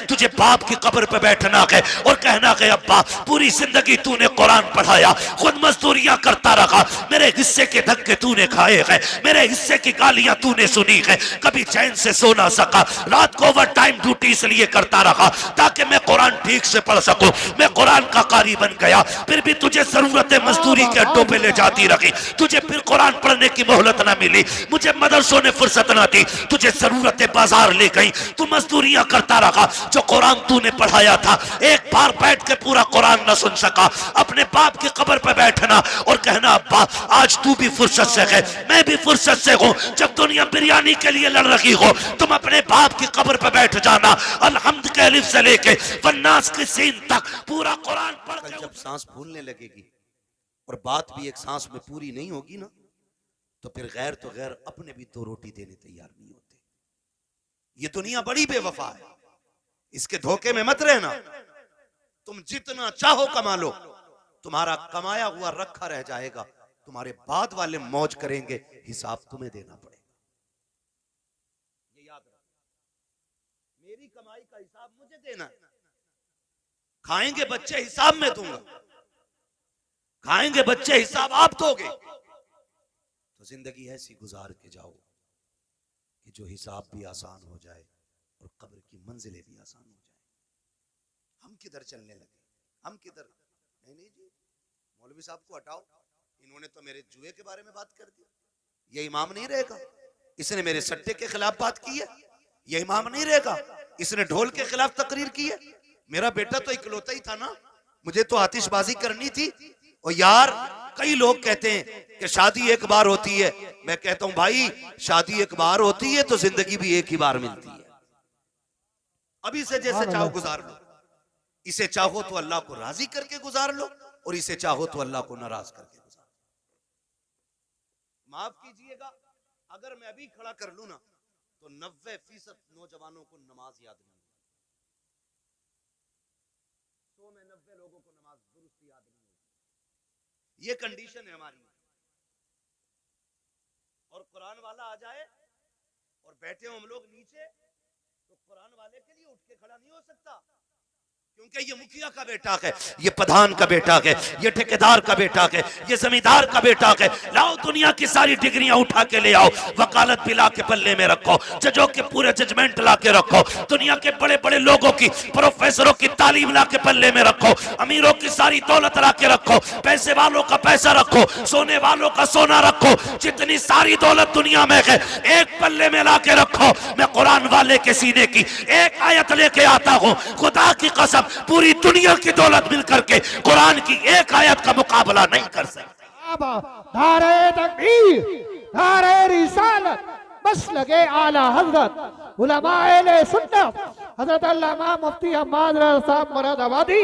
तुझे बाप की कब्र पे बैठना है और कहना है अब्बा पूरी जिंदगी तूने कुरान पढ़ाया, खुद मजदूरियां करता रहा, मेरे हिस्से के धक्के तूने खाए हैं, मेरे हिस्से की गालियां तूने सुनी है, कभी चैन से सो ना सका, रात को ओवर टाइम ड्यूटी इसलिए करता रहा ताकि मैं कुरान ठीक से पढ़ सकूं, मैं कुरान का कारी बन गया, फिर भी तुझे जरूरत मजदूरी के अड्डों पे ले जाती रही, तुझे फिर कुरान पढ़ने की मोहलत ना मिली, मुझे मदरसों ने फुर्सत ना दी, तुझे जरूरत बाजार ले गई, तू मजदूरियां करता रहा, जो कुरान तूने पढ़ाया था एक बार बैठ के पूरा कुरान न सुन सका, अपने बाप की कब्र पे बैठना और कहना अब्बा आज तू भी फुर्सत से है, मैं भी फुर्सत से हूं, जब दुनिया बिरयानी के लिए लड़ रही हो तुम अपने बाप की कब्र पे बैठ जाना, अलहम्द के अलिफ से लेके वन्नास की सीन तक पूरा कुरान पढ़ के जब सांस फूलने लगेगी और बात भी एक सांस में पूरी नहीं होगी ना, तो फिर गैर तो गैर अपने भी दो रोटी देने तैयार नहीं होते। ये दुनिया बड़ी बेवफा है, इसके धोखे में मत रहना, तुम जितना चाहो कमा लो, तुम्हारा कमाया हुआ रखा रह जाएगा, तुम्हारे बाद वाले मौज करेंगे, हिसाब तुम्हें देना पड़ेगा। ये याद रखो, मेरी कमाई का हिसाब मुझे देना है, खाएंगे बच्चे हिसाब में दूंगा, खाएंगे बच्चे हिसाब आप दोगे, तो जिंदगी ऐसी गुजार के जाओ कि जो हिसाब भी आसान हो जाए और कब्र की मंजिलें भी आसान हो जाए। हम किधर चलने लगे, हम किधर, नहीं जी मौलवी साहब को हटाओ, इन्होंने तो मेरे जुए के बारे में बात कर दी, ये इमाम नहीं रहेगा, इसने मेरे सट्टे के खिलाफ बात की है, ये इमाम नहीं रहेगा, इसने ढोल के खिलाफ तकरीर की है, मेरा बेटा तो इकलौता ही था ना, मुझे तो आतिशबाजी करनी थी। और यार कई लोग कहते हैं कि शादी एक बार होती है, मैं कहता हूं भाई शादी एक बार होती है तो जिंदगी भी एक ही बार मिलती है, अभी से जैसे चाहो गुजार लो, इसे चाहो तो अल्लाह को राजी करके गुजार लो और इसे चाहो तो अल्लाह को नाराज करके गुजार लो। माफ कीजिएगा अगर मैं अभी खड़ा कर लूं ना तो 90% नौजवानों को नमाज याद नहीं, 100 में 90 लोगों को नमाज दुरुस्त याद नहीं होगी, ये कंडीशन है हमारी। और कुरान वाला आ जाए और बैठे हो हम लोग नीचे, तो कुरान वाले के लिए उठ के खड़ा नहीं हो सकता, क्योंकि ये मुखिया का बेटा है, ये प्रधान का बेटा है, ये ठेकेदार का बेटा है, ये जमींदार का बेटा है, लाओ दुनिया की सारी डिग्रियां उठा के ले आओ, वकालत भी ला के पल्ले में रखो, जजों के पूरे जजमेंट ला के रखो, दुनिया के बड़े बड़े लोगों की प्रोफेसरों की तालीम ला के पल्ले में रखो, अमीरों की सारी दौलत ला के रखो, पैसे वालों का पैसा रखो, सोने वालों का सोना रखो, जितनी सारी दौलत दुनिया में है एक पल्ले में ला के रखो, मैं कुरान वाले के सीने की एक आयत लेके आता हूं, खुदा की कसम पूरी दुनिया की दौलत मिलकर के कुरान की एक आयत का मुकाबला नहीं कर सकते। नारे तकबीर, नारे रिसालत, बस लगे आला हजरत उलमाए सुन्नत हजरत अल्लामा मुफ्ती हम्माद रज़ा साहब मुरादाबादी,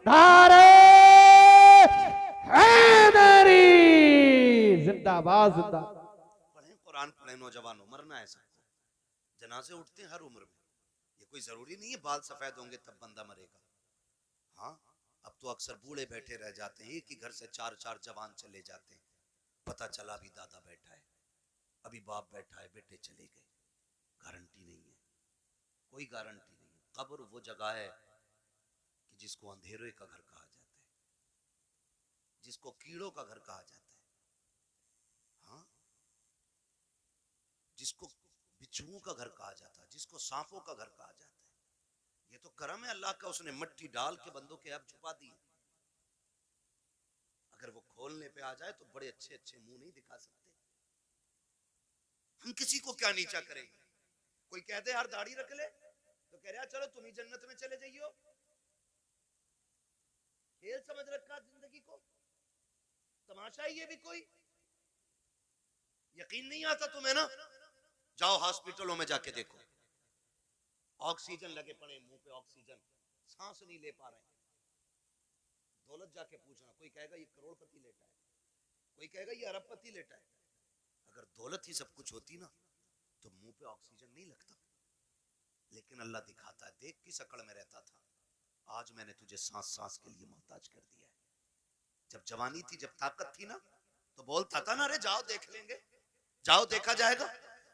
नारे हैदरी जिंदाबाद जिंदाबाद। पढ़ें कुरान पढ़ें नौजवानों, मरना है सबको, जनाजे उठते हैं हर उम्र में, ये कोई जरूरी नहीं है बाल सफेद होंगे तब बंदा मरेगा। हाँ अब तो अक्सर बूढ़े बैठे रह जाते हैं, एक ही घर से 4-4 जवान चले जाते हैं, पता चला अभी दादा बैठा है, अभी बाप बैठा है, बेटे चले गए, गारंटी नहीं है, कोई गारंटी नहीं है। कब्र वो जगह है कि जिसको अंधेरे का घर कहा जाता है, जिसको कीड़ों का घर कहा जाता है, हाँ जिसको बिच्छुओं का घर कहा जाता है, जिसको सांपों का घर कहा जाता है। ये तो करम है अल्लाह का, उसने मिट्टी डाल के बंदों के अब छुपा दी। अगर वो खोलने पे आ जाए तो बड़े अच्छे अच्छे मुंह नहीं दिखा सकते। हम किसी को क्या नीचा करेंगे, कोई कह दे यार दाढ़ी रख ले तो कह रहा चलो तुम ही जन्नत में चले जाइयो, खेल समझ रखा जिंदगी को, तमाशा ही ये भी कोई। यकीन नहीं आता तुम्हें ना, जाओ हॉस्पिटलों में जाके देखो, ऑक्सीजन लगे पड़े मुंह पे, ऑक्सीजन सांस नहीं ले पा रहे। दौलत जाके पूछना, कोई कहेगा ये करोड़पति लेटा है, कोई कहेगा ये अरबपति लेटा है। अगर दौलत ही सब कुछ होती ना तो मुंह पे ऑक्सीजन नहीं लगता, लेकिन अल्लाह दिखाता है, देख किस अकड़ में रहता था, आज मैंने तुझे सांस सांस के लिए मोहताज कर दिया है। जब जवानी थी, जब ताकत थी ना, तो बोलता था ना, अरे जाओ देख लेंगे, जाओ देखा जाएगा।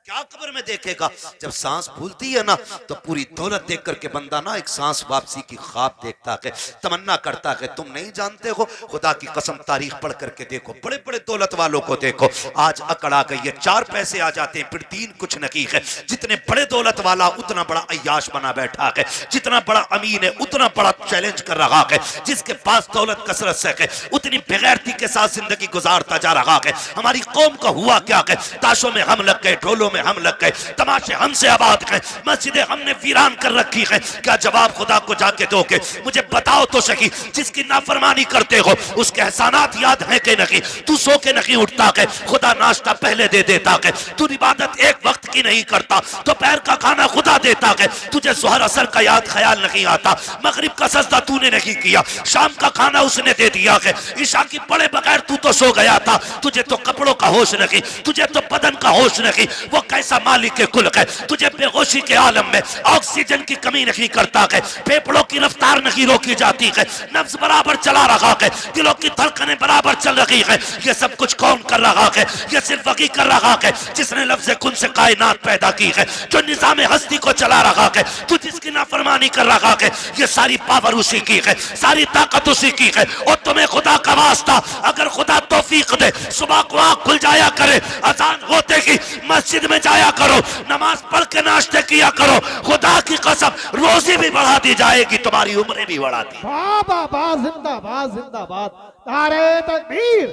क्या कब्र में देखेगा? जब सांस फूलती है ना तो पूरी दौलत देख करके बंदा ना एक सांस वापसी की ख्वाब देखता है, तमन्ना करता है। तुम नहीं जानते हो, खुदा की कसम तारीख पढ़ करके देखो, बड़े बड़े दौलत वालों को देखो, आज अकड़ आ गई है, 4 पैसे आ जाते हैं फिर 3 कुछ नहीं है। जितने बड़े दौलत वाला उतना बड़ा अय्याश बना बैठा है, जितना बड़ा अमीन है उतना बड़ा चैलेंज कर रहा है, जिसके पास दौलत कसरत से है उतनी बेगैरती के साथ जिंदगी गुजारता जा रहा है। हमारी कौम का हुआ क्या है? ताशों में हम लग गए, ढोलों में हम लग गए, तमाशे हमसे आबाद हैं, मस्जिदें हमने वीरान कर रखी हैं। क्या जवाब खुदा को जाके दोगे? मुझे बताओ तो सही, जिसकी नाफरमानी करते हो उसके एहसानात याद हैं कि नहीं? तू सो के नहीं उठता है, खुदा नाश्ता पहले दे देता है। तू इबादत एक वक्त की नहीं करता, दोपहर का खाना खुदा देता है। तुझे ज़ोहर असर का याद ख्याल नहीं आता, मगरिब का सजदा तूने नहीं किया, शाम का खाना उसने दे दिया है, ईशा की पड़े बगैर तू तो सो गया था। तुझे तो कपड़ों का होश नहीं, तुझे तो बदन का होश नहीं। वो कैसा मालिक के कुल है, तुझे बेहोशी के आलम में ऑक्सीजन की कमी नहीं करता है, फेफड़ों की रफ्तार नहीं रोकी जाती है, नब्ज बराबर चला रहा है, दिलों की धड़कनें बराबर चल रही है। ये सब कुछ कौन कर रहा है? ये सिर्फ वही कर रहा है जिसने लफ्ज़ कुन से कायनात पैदा की है, जो निज़ाम हस्ती को चला रहा है। तू जिसकी नाफरमानी कर रहा है, ये सारी पावर उसी की है, सारी ताकत उसी की है। और तुम्हें खुदा का वास्ता, अगर खुदा तौफीक दे सुबह को आँख खुल जाया करे, अजान होते ही मस्जिद में जाया करो, नमाज पढ़ के नाश्ते किया करो, खुदा की कसम रोजी भी बढ़ा दी जाएगी, तुम्हारी उम्रें भी बढ़ा दी। जिंदाबाद जिंदाबाद जिंदाबाद, नारे तकबीर,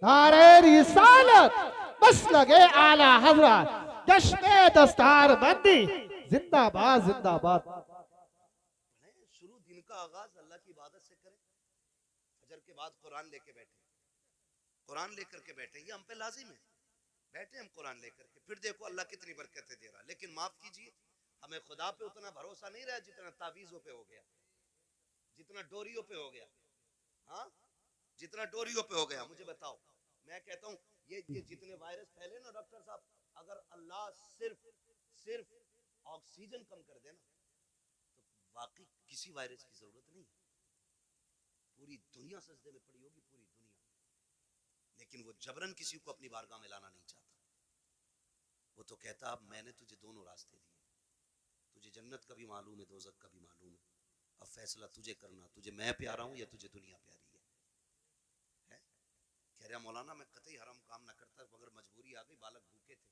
नारे रिसालत, बस लगे आला हजरत, जश्न दस्तार बंदी, जिंदाबाद जिंदाबाद। शुरू दिन का आगाज अल्लाह की इबादत से करें, फजर के बाद कुरान लेके बैठे, कुरान लेकर के बैठे, ये हम पे लाजिम है, बैठे हम कुरान लेकर के, फिर देखो अल्लाह कितनी बरकतें दे रहा। लेकिन माफ कीजिए, हमें खुदा पे उतना भरोसा नहीं रहा जितना तावीज़ों पे हो गया, जितना डोरियों पे हो गया। हाँ, जितना डोरियों पे हो गया। मुझे बताओ, मैं कहता हूँ ये जितने वायरस फैले ना डॉक्टर साहब, अगर अल्लाह सिर्फ ऑक्सीजन कम कर देना तो वाकई किसी वायरस की जरूरत नहीं है। पूरी दुनिया सजदे में पड़ी होगी, पूरी दुनिया। लेकिन वो जबरन किसी को अपनी बारगाह में लाना नहीं चाहता। वो तो कहता अब मैंने तुझे दोनों रास्ते दिए, तुझे जन्नत का भी मालूम है, दोज़ख का भी मालूम है, अब फैसला तुझे करना, तुझे मैं प्यारा हूं या तुझे दुनिया प्यारी है? कह रहा मौलाना मैं कतई हराम काम ना करता, मगर मजबूरी आ गई, बालक भूखे थे।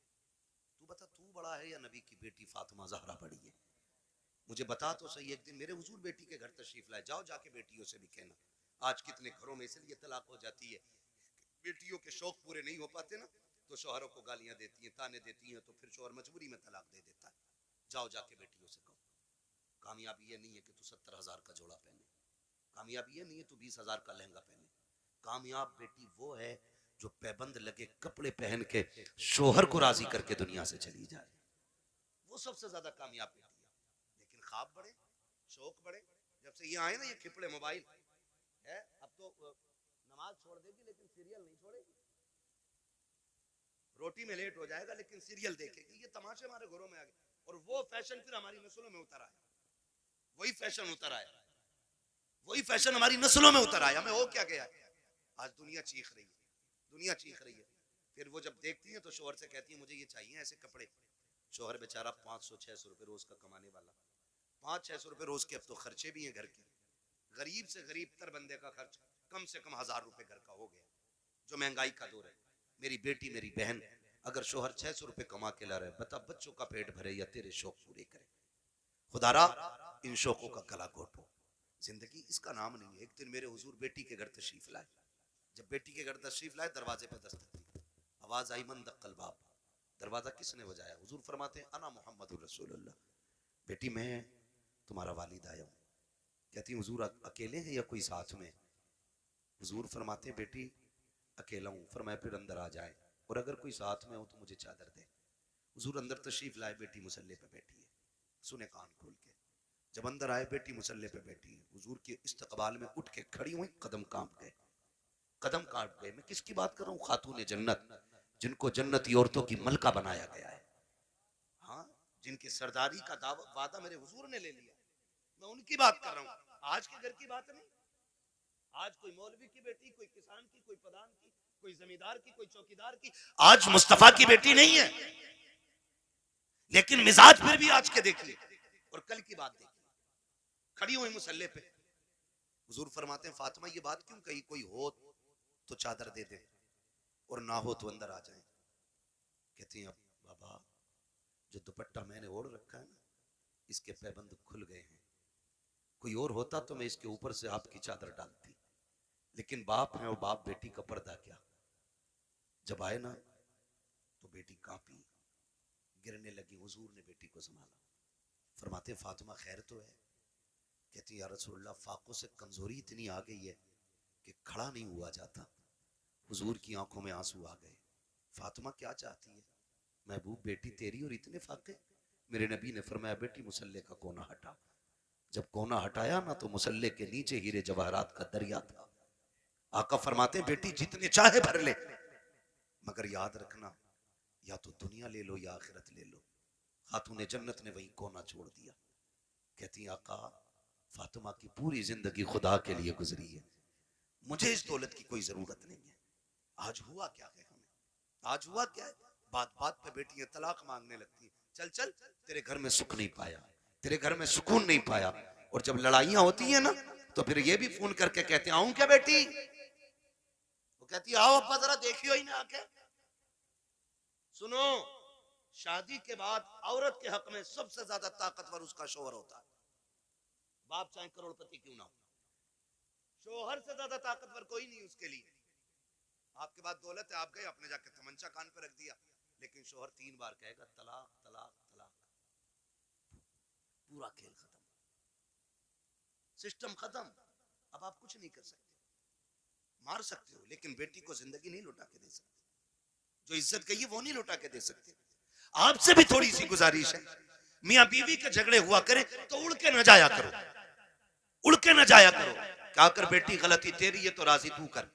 तू बता, तू बड़ा है या नबी की बेटी फातिमा ज़हरा बड़ी है? मुझे बता तो सही। एक दिन मेरे हुजूर बेटी के घर तशरीफ लाए, जाओ जाके बेटियों से भी कहना। आज कितने घरों में इसलिए तलाक हो जाती है, बेटियों के शौक पूरे नहीं हो पाते ना, तो शौहरों को गालियां देती हैं, ताने देती हैं, तो फिर शौहर मजबूरी में तलाक दे देता है। जाओ जाके बेटियों से कहो, कामयाबी ये नहीं है कि तू 70,000 का जोड़ा पहने, कामयाबी ये नहीं है तू 20,000 का लहंगा पहने। कामयाब बेटी वो है जो पैबंद लगे कपड़े पहन के शोहर को राजी करके दुनिया से चली जाए, वो सबसे ज्यादा कामयाब बेटी है। लेकिन ख्वाब बड़े, शौक बड़े, जब से ये आए ना ये खिपड़े मोबाइल है, अब तो नमाज छोड़ देगी लेकिन सीरियल नहीं छोड़ेगी, रोटी में लेट हो जाएगा लेकिन सीरियल देखेगी। ये तमाशे हमारे घरों में आ गए, और वो फैशन फिर हमारी नस्लों में उतर आया, वही फैशन उतर आया, वही फैशन हमारी नस्लों में उतर आया। हमें हो क्या गया है? आज दुनिया चीख रही है, दुनिया चीख रही है। फिर वो जब देखती है तो शोहर से कहती है मुझे ये चाहिए ऐसे कपड़े। शोहर बेचारा 500-600 रुपए रोज का कमाने वाला, 500-600 रुपए रोज के अब तो खर्चे भी हैं घर के। गरीब से गरीब तर बंदे का खर्च कम से कम 1000 रुपए घर का हो गया, जो महंगाई का दौर है। मेरी बेटी मेरी बहन, अगर शोहर 600 रुपए कमा के ला रहे, बता बच्चों का पेट भरे या तेरे शौक पूरे करे? खुदारा इन शौकों का गला घोटो। जिंदगी इसका नाम नहीं है। एक दिन मेरे हुजूर बेटी के घर तशरीफ लाए, जब बेटी के घर तशरीफ लाए दरवाजे पे दस्तक दी, आवाज आई मन दक्कल बाब। दरवाजा किसने बजाया? हुजूर फरमाते हैं अना मोहम्मद रसूलुल्लाह। बेटी मैं तुम्हारा वालिद आया हूँ। कहती हुजूर अकेले हैं या कोई साथ में? हुजूर फरमाते बेटी अकेला हूँ। फरमाया फिर अंदर आ जाए, और अगर कोई साथ में हो तो मुझे चादर दे। हुजूर अंदर तशरीफ लाए, बेटी मुसल्ले पे बैठी है, सुने कान खोल के। जब अंदर आए बेटी मुसल्ले पे बैठी है, हुजूर के इस्तकबाल में उठ के खड़ी हुई, कदम कांप गए, कदम काट गए। मैं किसकी बात कर रहा हूँ? खातून जन्नत, जिनको जन्नती औरतों की मलका बनाया गया है, हाँ, जिनकी सरदारी का वादा मेरे हुजूर ने ले लिया, मैं उनकी बात कर रहा हूँ। आज के घर की बात नहीं। आज कोई मौलवी की बेटी, कोई किसान की, कोई प्रधान की, कोई जमींदार की, कोई चौकीदार की, आज मुस्तफा की बेटी नहीं है। लेकिन मिजाज फिर भी आज के देखिए और कल की बात देखिए। खड़ी हुई मुसल्ले पे, हुजूर फरमाते हैं फातिमा ये बात क्यों कही, कोई हो तो चादर दे दे और ना हो तो अंदर आ जाए। कहती हैं अब बाबा जो दुपट्टा मैंने ओढ़ रखा है ना, इसके पैबंद खुल गए हैं, कोई और होता तो मैं इसके ऊपर से आपकी चादर डालती, लेकिन बाप है और बाप बेटी का पर्दा क्या। जब आए ना तो बेटी कांपी, गिरने लगी, हुजूर ने बेटी को संभाला। फरमाते फातिमा खैर तो है। कहती या रसूलल्लाह फाकों से कमजोरी इतनी आ गई है कि खड़ा नहीं हुआ जाता। हुजूर की आंखों में आंसू आ गए। फातिमा क्या चाहती है? महबूब बेटी तेरी और इतने फाके। मेरे नबी ने फरमाया बेटी मुसल्ले का कोना हटा। जब कोना हटाया ना तो मुसल्ले के नीचे हीरे जवाहरात का दरिया था। आका फरमाते बेटी जितने चाहे भर ले, मगर याद रखना या तो दुनिया ले लो या आखिरत ले लो। खातूने जन्नत ने वही कोना छोड़ दिया। कहती आका फातिमा की पूरी जिंदगी खुदा के लिए गुजरी है, मुझे इस दौलत की कोई जरूरत नहीं है। आज हुआ क्या है हमें, आज हुआ क्या है, बात बात पे बेटियां तलाक मांगने लगती है। चल चल तेरे घर में सुख नहीं पाया, तेरे घर में सुकून नहीं पाया। और जब लड़ाइयां होती है ना तो फिर ये भी फोन करके कहते आऊं क्या बेटी? वो कहती आओ अब्बा जरा देखियो ही ना आके। सुनो, शादी के बाद औरत के हक में सबसे ज्यादा ताकतवर उसका शोहर होता है। बाप चाहे करोड़पति क्यों ना हो, शोहर से ज्यादा ताकतवर कोई नहीं उसके लिए। आपके पास दौलत है, आप गए आपने जाके तमंचा कान पे रख दिया, लेकिन शोहर 3 बार कहेगा तलाक तलाक तलाक, पूरा खेल खत्म, सिस्टम खत्म। अब आप कुछ नहीं कर सकते, मार सकते हो लेकिन बेटी को जिंदगी नहीं लौटा के दे सकते। जो इज्जत गई है वो नहीं लौटा के दे सकते। आपसे भी थोड़ी सी गुजारिश है, मियां बीवी के झगड़े हुआ करे तो उड़ के न जाया करो, उड़ के न जाया करो। क्या कर बेटी गलती तेरी है तो राजी तू कर,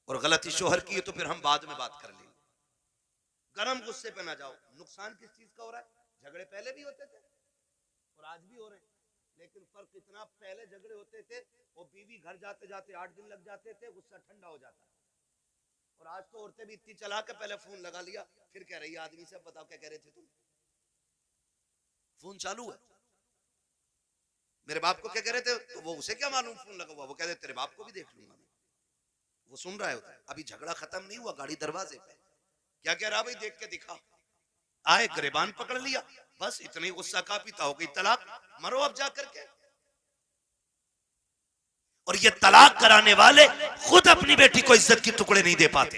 और गलती शोहर की है तो फिर हम बाद में बात कर लेंगे। गरम गुस्से पे ना जाओ। नुकसान किस चीज का हो रहा है? झगड़े पहले भी होते थे और आज भी हो रहे हैं, लेकिन फर्क इतना, पहले झगड़े होते थे और बीवी घर जाते जाते 8 दिन लग जाते थे, गुस्सा ठंडा हो जाता। और आज तो औरतें भी इतनी चला के पहले फोन लगा लिया, फिर कह रही है आदमी से बताओ क्या कह रहे थे तुम, फोन चालू है। मेरे बाप को क्या कह रहे थे तो वो उसे क्या मालूम फोन लगा हुआ, वो कहते तेरे बाप को भी देख लूंगा मैं, वो सुन रहा है। अभी झगड़ा खत्म नहीं हुआ, गाड़ी दरवाजे पे, क्या कह रहा भाई देख के दिखा, आए गिरबान पकड़ लिया, बस इतना ही गुस्सा का पीता हो गई तलाक, मरो अब जा करके। और ये तलाक कराने वाले खुद अपनी बेटी को इज्जत के टुकड़े नहीं दे पाते।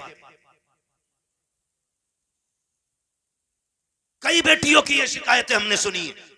कई बेटियों की ये शिकायतें हमने सुनी है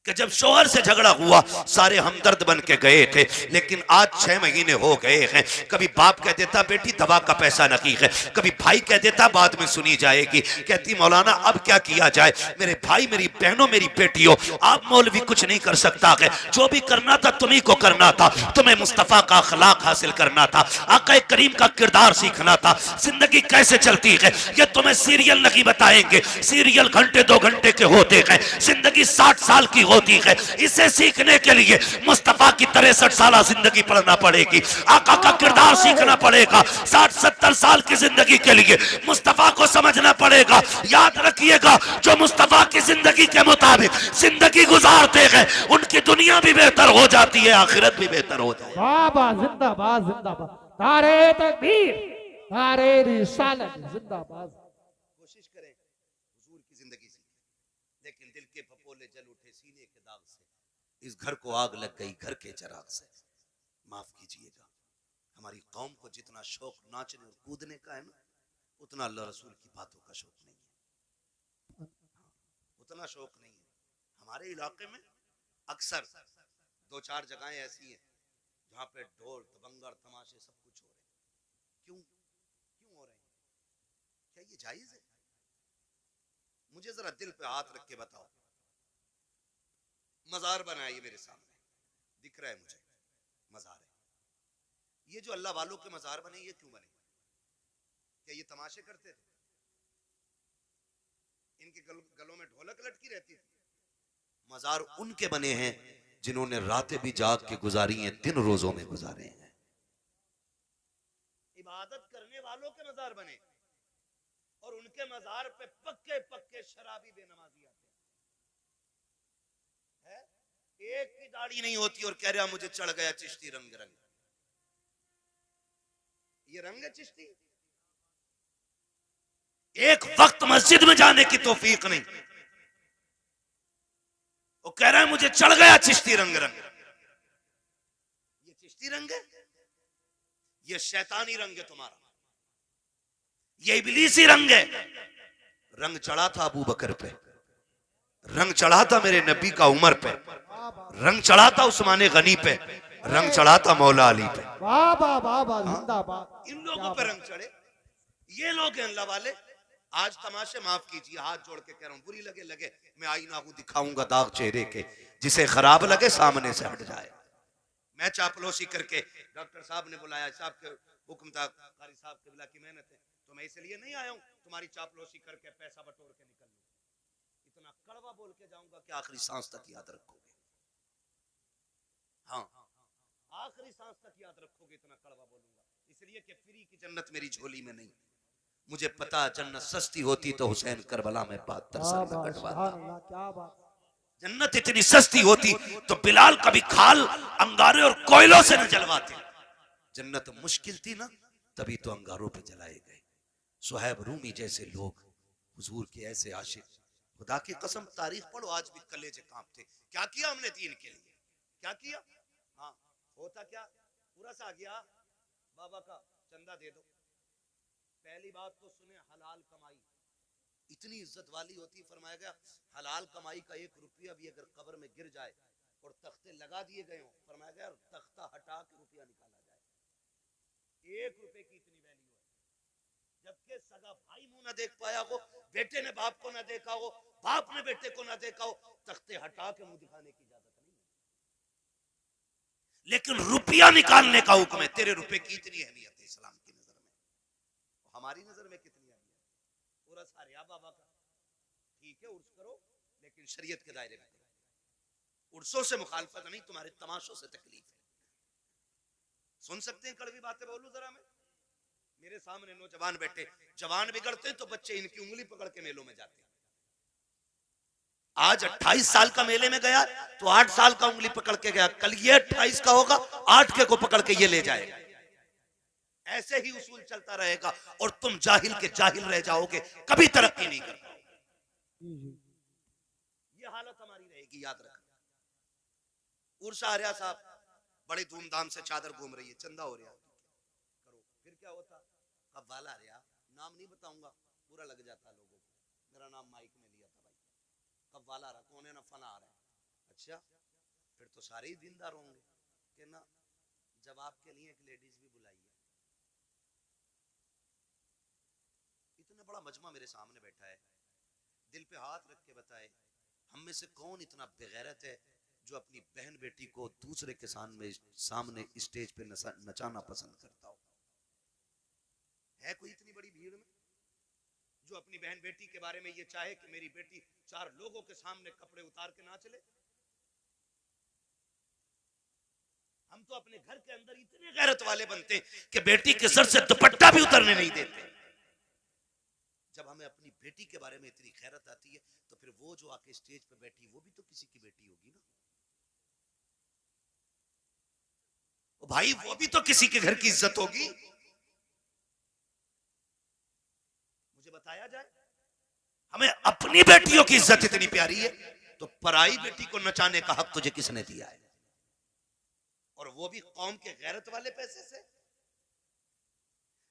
कि जब शोहर से झगड़ा हुआ सारे हमदर्द बन के गए थे, लेकिन आज 6 महीने हो गए हैं, कभी बाप कह देता बेटी दवा का पैसा नकी है, कभी भाई कह देता बाद में सुनी जाएगी। कहती मौलाना अब क्या किया जाए, मेरे भाई मेरी बहनों मेरी बेटियों, आप मौलवी कुछ नहीं कर सकता है, जो भी करना था तुम्ही को करना था, तुम्हें मुस्तफा का अखलाक हासिल करना था, आका करीम का किरदार सीखना था। जिंदगी कैसे चलती है ये तुम्हें सीरियल नहीं बताएंगे, सीरियल घंटे 2 घंटे के होते हैं, जिंदगी 60 साल की होती है। इसे सीखने के लिए मुस्तफा की 63 साल जिंदगी पढ़ना पड़ेगी, आका का किरदार सीखना पड़ेगा। 60-70 साल की जिंदगी के लिए मुस्तफा को समझना पड़ेगा। याद रखिएगा जो मुस्तफा की जिंदगी के मुताबिक जिंदगी गुजारते हैं उनकी दुनिया भी बेहतर हो जाती है, आखिरत भी बेहतर हो जाती है। बाबा जिंदाबाद जिंदाबाद, नारे तकबीर, नारे रिसालत जिंदाबाद। कोशिश करें हुजूर की जिंदगी से, लेकिन दिल के फपोले जल उठे सीने के दाग से, इस घर को आग लग गई घर के चिराग से। माफ कीजिएगा, हमारी कौम को जितना शौक नाचने और कूदने का है ना, उतना अल्लाह रसूल की बातों का शौक नहीं है, उतना शौक नहीं है। हमारे इलाके में अक्सर 2-4 जगहें ऐसी हैं जहां पे ढोल दबंगर तमाशे सब कुछ हो रहे हैं। क्यों क्यों हो रहे हैं? क्या ये जायज है? मुझे जरा दिल पे हाथ रख के बताओ। मजार बना ये मेरे सामने दिख रहा है, मुझे मजार है। ये जो अल्लाह वालों के मजार बने ये क्यों बने? क्या ये तमाशे करते थे? इनके गलों में ढोलक लटकी रहती थी? मजार उनके बने हैं जिन्होंने रातें भी जाग के गुजारी हैं, दिन रोजों में गुजारे हैं। इबादत करने वालों के मजार बने और उनके मजार पे पक्के पक्के शराबी बेनमाजी आते हैं। एक की दाढ़ी नहीं होती और कह रहा मुझे चढ़ गया चिश्ती रंग रंग। ये रंग है चिश्ती? एक वक्त मस्जिद में जाने की तौफीक नहीं, वो कह रहा है मुझे चढ़ गया चिश्ती रंग रंग। ये चिश्ती रंग है? ये शैतानी रंग है तुम्हारा, ये इब्लीसी रंग है। रंग चढ़ा था अबू बकर पे, रंग चढ़ा था मेरे नबी का उमर पे, रंग चढ़ा था उस्मान गनी पे, रंग चढ़ा था मौला अली पे। वाह वाह वाह वाह, जिंदाबाद। इन लोगों पे रंग चढ़े, ये लोग हैं अल्लाह वाले। आज तमाशे माफ कीजिए, हाथ जोड़ के कह रहा हूं, बुरी लगे लगे, मैं आईना को दिखाऊंगा दाग चेहरे के, जिसे खराब लगे सामने से हट जाए। मैं चापलूसी करके डॉक्टर साहब ने बुलाया, साहब के हुक्म था, कारी साहब के बिला की मेहनत है, तो मैं इसलिए नहीं आया हूं तुम्हारी चापलूसी करके पैसा बटोर के निकल लूं। इतना कड़वा बोल के जाऊंगा कि आखिरी सांस तक याद रखोगे। हाँ, आखिरी सांस तक याद रखोगे, इतना कड़वा बोलूंगा, इसलिए कि फ्री की जन्नत मेरी झोली में नहीं। मुझे पता जन्नत सस्ती होती तो हुसैन करबला में 72 साल में कटवाता। क्या बात। जन्नत इतनी सस्ती होती तो बिलाल कभी खाल अंगारे और कोयलों से न जलवाते। जन्नत मुश्किल थी ना, तभी तो अंगारों पे जलाए गए। सुहैब रूमी जैसे लोग, हुजूर के ऐसे आशिक, खुदा की कसम तारीख पढ़ो, आज भी कलेजे कांपते। क्या किया हमने दीन के लिए, क्या किया? हाँ, होता क्या, पूरा सा आ गया बाबा का चंदा दे दो। पहली बात तो सुने, हलाल कमाई इतनी इज्जत वाली होती। फरमाया गया हलाल कमाई का 1 रुपया भी अगर कब्र में गिर जाए और तख्ते लगा दिए गए हो, फरमाया गया तख्ता हटा के रुपया निकाला जाए। 1 रुपए की इतनी वैल्यू है। जबकि सगा भाई मुंह ना देख पाया हो, बेटे ने बाप को ना देखा हो, बाप ने बेटे को ना देखा हो, तख्ते हटा के मुंह दिखाने की इजाजत नहीं है। लेकिन रुपया निकालने का हुक्म है। तेरे रुपए की इतनी अहमियत है इस्लाम की नजर में, हमारी नजर में कितनी अहमियत? पूरा सारिया बाबा का ठीक है, उर्स करो लेकिन शरीयत के दायरे में करो। उर्सों से मुखालफत नहीं, तुम्हारे तमाशों से तकलीफ है। सुन सकते हैं कड़वी बातें? बोलूं जरा मैं, मेरे सामने नौजवान बैठे, जवान बिगड़ते हैं तो बच्चे इनकी उंगली पकड़ के मेलों में जाते हैं। आज 28 साल का मेले में गया तो 8 साल का उंगली पकड़ के गया, कल ये 28 का होगा, 8 के को पकड़ के ये ले जाएगा। ऐसे ही उसूल चलता रहेगा और तुम जाहिल के जाहिल रह जाओगे, कभी तरक्की नहीं कर पाओगे। ये हालत हमारी रहेगी, याद रखना। उर्स आर्या साहब बड़े धूमधाम से चादर घूम रही है, चंदा हो रहा करो, फिर क्या होता? कव्वाल आर्या, नाम नहीं बताऊंगा, बुरा लग जाता लोगों को, मेरा नाम माइक में लिया था भाई, कव्वाल आ रहा, कौन है ना, फला आ रहा है। अच्छा, फिर तो सारे ही दीनदार होंगे कि ना। जवाब के लिए एक लेडीज भी बुलाई है। इतना बड़ा मजमा मेरे सामने बैठा है, दिल पे हाथ रख के बताए, हम में से कौन इतना बेगैरत है जो अपनी बहन बेटी को दूसरे के सामने स्टेज पे नचाना पसंद करता हो? है कोई इतनी बड़ी भीड़ में जो अपनी बहन बेटी के बारे में ये चाहे कि मेरी बेटी 4 लोगों के सामने कपड़े उतार के ना चले? हम तो अपने घर के अंदर इतने गैरत वाले बनते हैं कि बेटी के सर से दुपट्टा भी उतरने नहीं देते। जब हमें अपनी बेटी के बारे में इतनी खैरत आती है तो फिर वो जो आके स्टेज पे बैठी वो भी तो किसी की बेटी होगी ना। ओ भाई, वो भी तो किसी के घर की इज्जत होगी। मुझे बताया जाए, हमें अपनी बेटियों की इज्जत इतनी प्यारी है तो पराई बेटी को नचाने का हक तुझे किसने दिया है? और वो भी कौम के गैरत वाले पैसे से,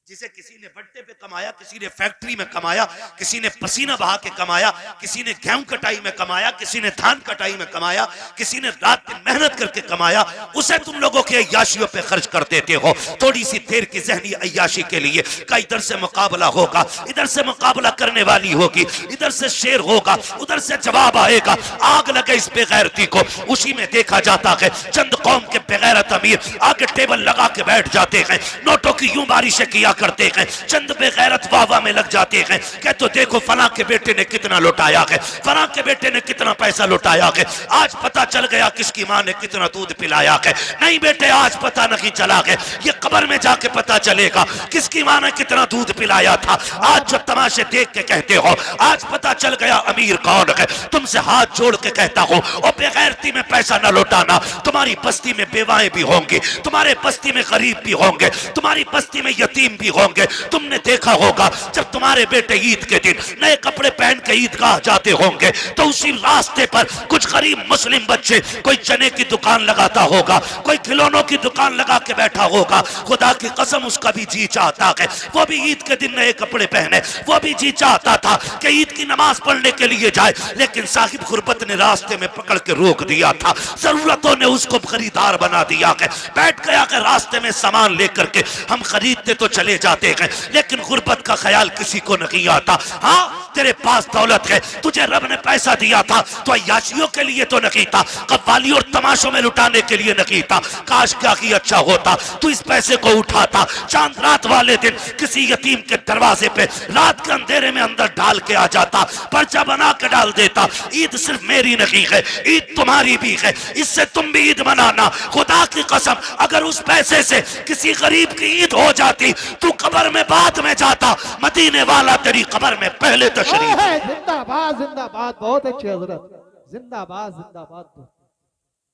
जिसे किसी ने भट्टे पे कमाया, किसी ने फैक्ट्री में कमाया, किसी ने पसीना बहा के कमाया, किसी ने गेहूं कटाई में कमाया, किसी ने धान कटाई में कमाया, किसी ने रात दिन मेहनत करके कमाया, उसे तुम लोगों के अय्याशियों पे खर्च कर देते हो थोड़ी सी देर की जहनी अय्याशी के लिए। का इधर से मुकाबला होगा, इधर से मुकाबला करने वाली होगी, इधर से शेर होगा, उधर से जवाब आएगा। आग लगे इस बेगैरती को। उसी में देखा जाता है चंद कौम के बेगैरत अमीर आगे टेबल लगा के बैठ जाते हैं, नोटों की यूं बारिशें किया करते हैं, चंद बेगैरत वाहवा में लग जाते हैं, कह तो देखो फलां के बेटे ने कितना लुटाया है, फलां के बेटे ने कितना पैसा लुटाया है, आज पता चल गया किसकी मां ने कितना दूध पिलाया है। नहीं बेटे, आज पता नहीं चला है, ये कब्र में जाके पता चलेगा किसकी मां ने कितना दूध पिलाया था। आज जो तमाशे देख के कहते हो आज पता चल गया अमीर कौन है। तुमसे हाथ जोड़ के कहता हूं और बेगैरती में पैसा न लौटाना। तुम्हारी बस्ती में बेवाएं भी होंगी, तुम्हारे बस्ती में गरीब भी होंगे, तुम्हारी बस्ती में यतीम भी होंगे। तुमने देखा होगा जब तुम्हारे बेटे ईद के दिन नए कपड़े पहन के ईदगाह जाते होंगे तो उसी रास्ते पर कुछ गरीब मुस्लिम बच्चे कोई चने की दुकान लगाता होगा, कोई खिलौनों की दुकान लगा के बैठा होगा। खुदा की कसम उसका भी जी चाहता है वो भी ईद के दिन नए कपड़े पहने, वो भी जी चाहता था कि ईद की नमाज पढ़ने के लिए जाए, लेकिन साहिब गुरबत ने रास्ते में पकड़ के रोक दिया था, जरूरतों ने उसको खरीदार बना दिया है। बैठ गया कि रास्ते में सामान लेकर के हम खरीदते तो चले जाते हैं, लेकिन गुरबत का ख्याल किसी को नहीं आता। हाँ, तेरे पास दौलत है, तुझे रब ने पैसा दिया था तो अय्याशियों के लिए तो नहीं था, कव्वाली और तमाशों में लुटाने के लिए नहीं था। काश क्या ही अच्छा होता तू इस पैसे को उठाता, चांद रात वाले दिन किसी यतीम के दरवाजे पे रात के अंधेरे में अंदर डाल के आ जाता, पर्चा बना के डाल देता। ईद सिर्फ मेरी नहीं है, ईद तुम्हारी भी है, इससे तुम भी ईद मनाना। खुदा की कसम अगर उस पैसे से किसी गरीब की ईद हो जाती तू कब्र में बाद में जाता, मदीने वाला तेरी कब्र में पहले तशरीफ। जिंदाबाद जिंदाबाद, बहुत अच्छी हजरत, जिंदाबाद जिंदाबाद।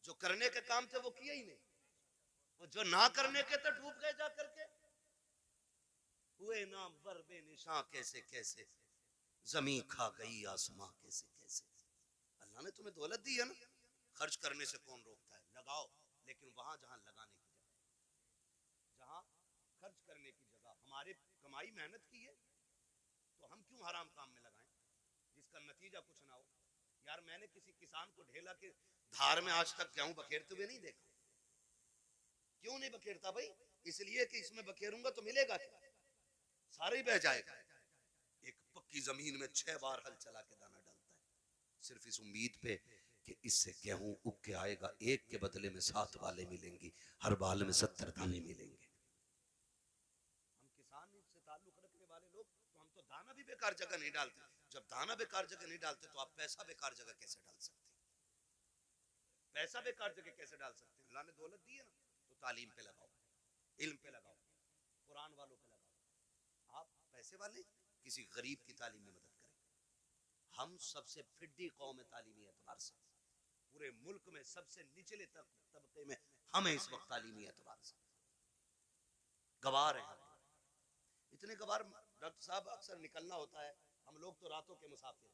जो करने के काम थे वो किए ही नहीं, वो जो ना करने के थे डूब गए जा करके। हुए नाम बर बेनिशां कैसे कैसे, जमीन खा गई आसमां कैसे कैसे। अल्लाह ने तुम्हें दौलत दी है ना, खर्च करने से कौन रोकता है? लगाओ, लेकिन वहां जहां लगाने की जगह, जहां खर्च करने की जगह हमारे कमाई मेहनत की है तो हम क्यों हराम काम में लगाएं जिसका नतीजा कुछ ना हो। यार मैंने किसी किसान को ढेला के धार में आज तक गेहूं बखेरते हुए नहीं देखा। क्यों नहीं बखेरता भाई? इसलिए कि इसमें बखेरूंगा तो मिलेगा क्या? सारा ही बह जाएगा। एक पक्की जमीन में 6 बार हल चला के दाना डालता है, सिर्फ इस उम्मीद पे कि इससे गेहूं उग के आएगा, एक के बदले में 7 बालें मिलेंगी, हर बाल में 70 दाने मिलेंगे। हम किसान से ताल्लुक रखने वाले लोग तो हम तो दाना भी बेकार जगह नहीं डालते। जब दाना बेकार जगह नहीं डालते तो आप पैसा बेकार जगह कैसे डाल सकते? पैसा बेकार जगह कैसे डाल सकते? अल्लाह ने दौलत दी है ना, तो तालीम पे लगाओ, इल्म पे लगाओ, कुरान वालों पे लगाओ। आप पैसे वाले किसी गरीब की तालीम में मदद करें। हम सबसे फिड्डी कौम है तालीमी एतबार से, पूरे मुल्क में सबसे निचले तबके में हम हैं इस वक्त तालीमी एतबार से। गवार हैं हम, इतने गवार। डॉक्टर साहब अक्सर निकलना होता है, हम लोग तो रातों के मुसाफिर,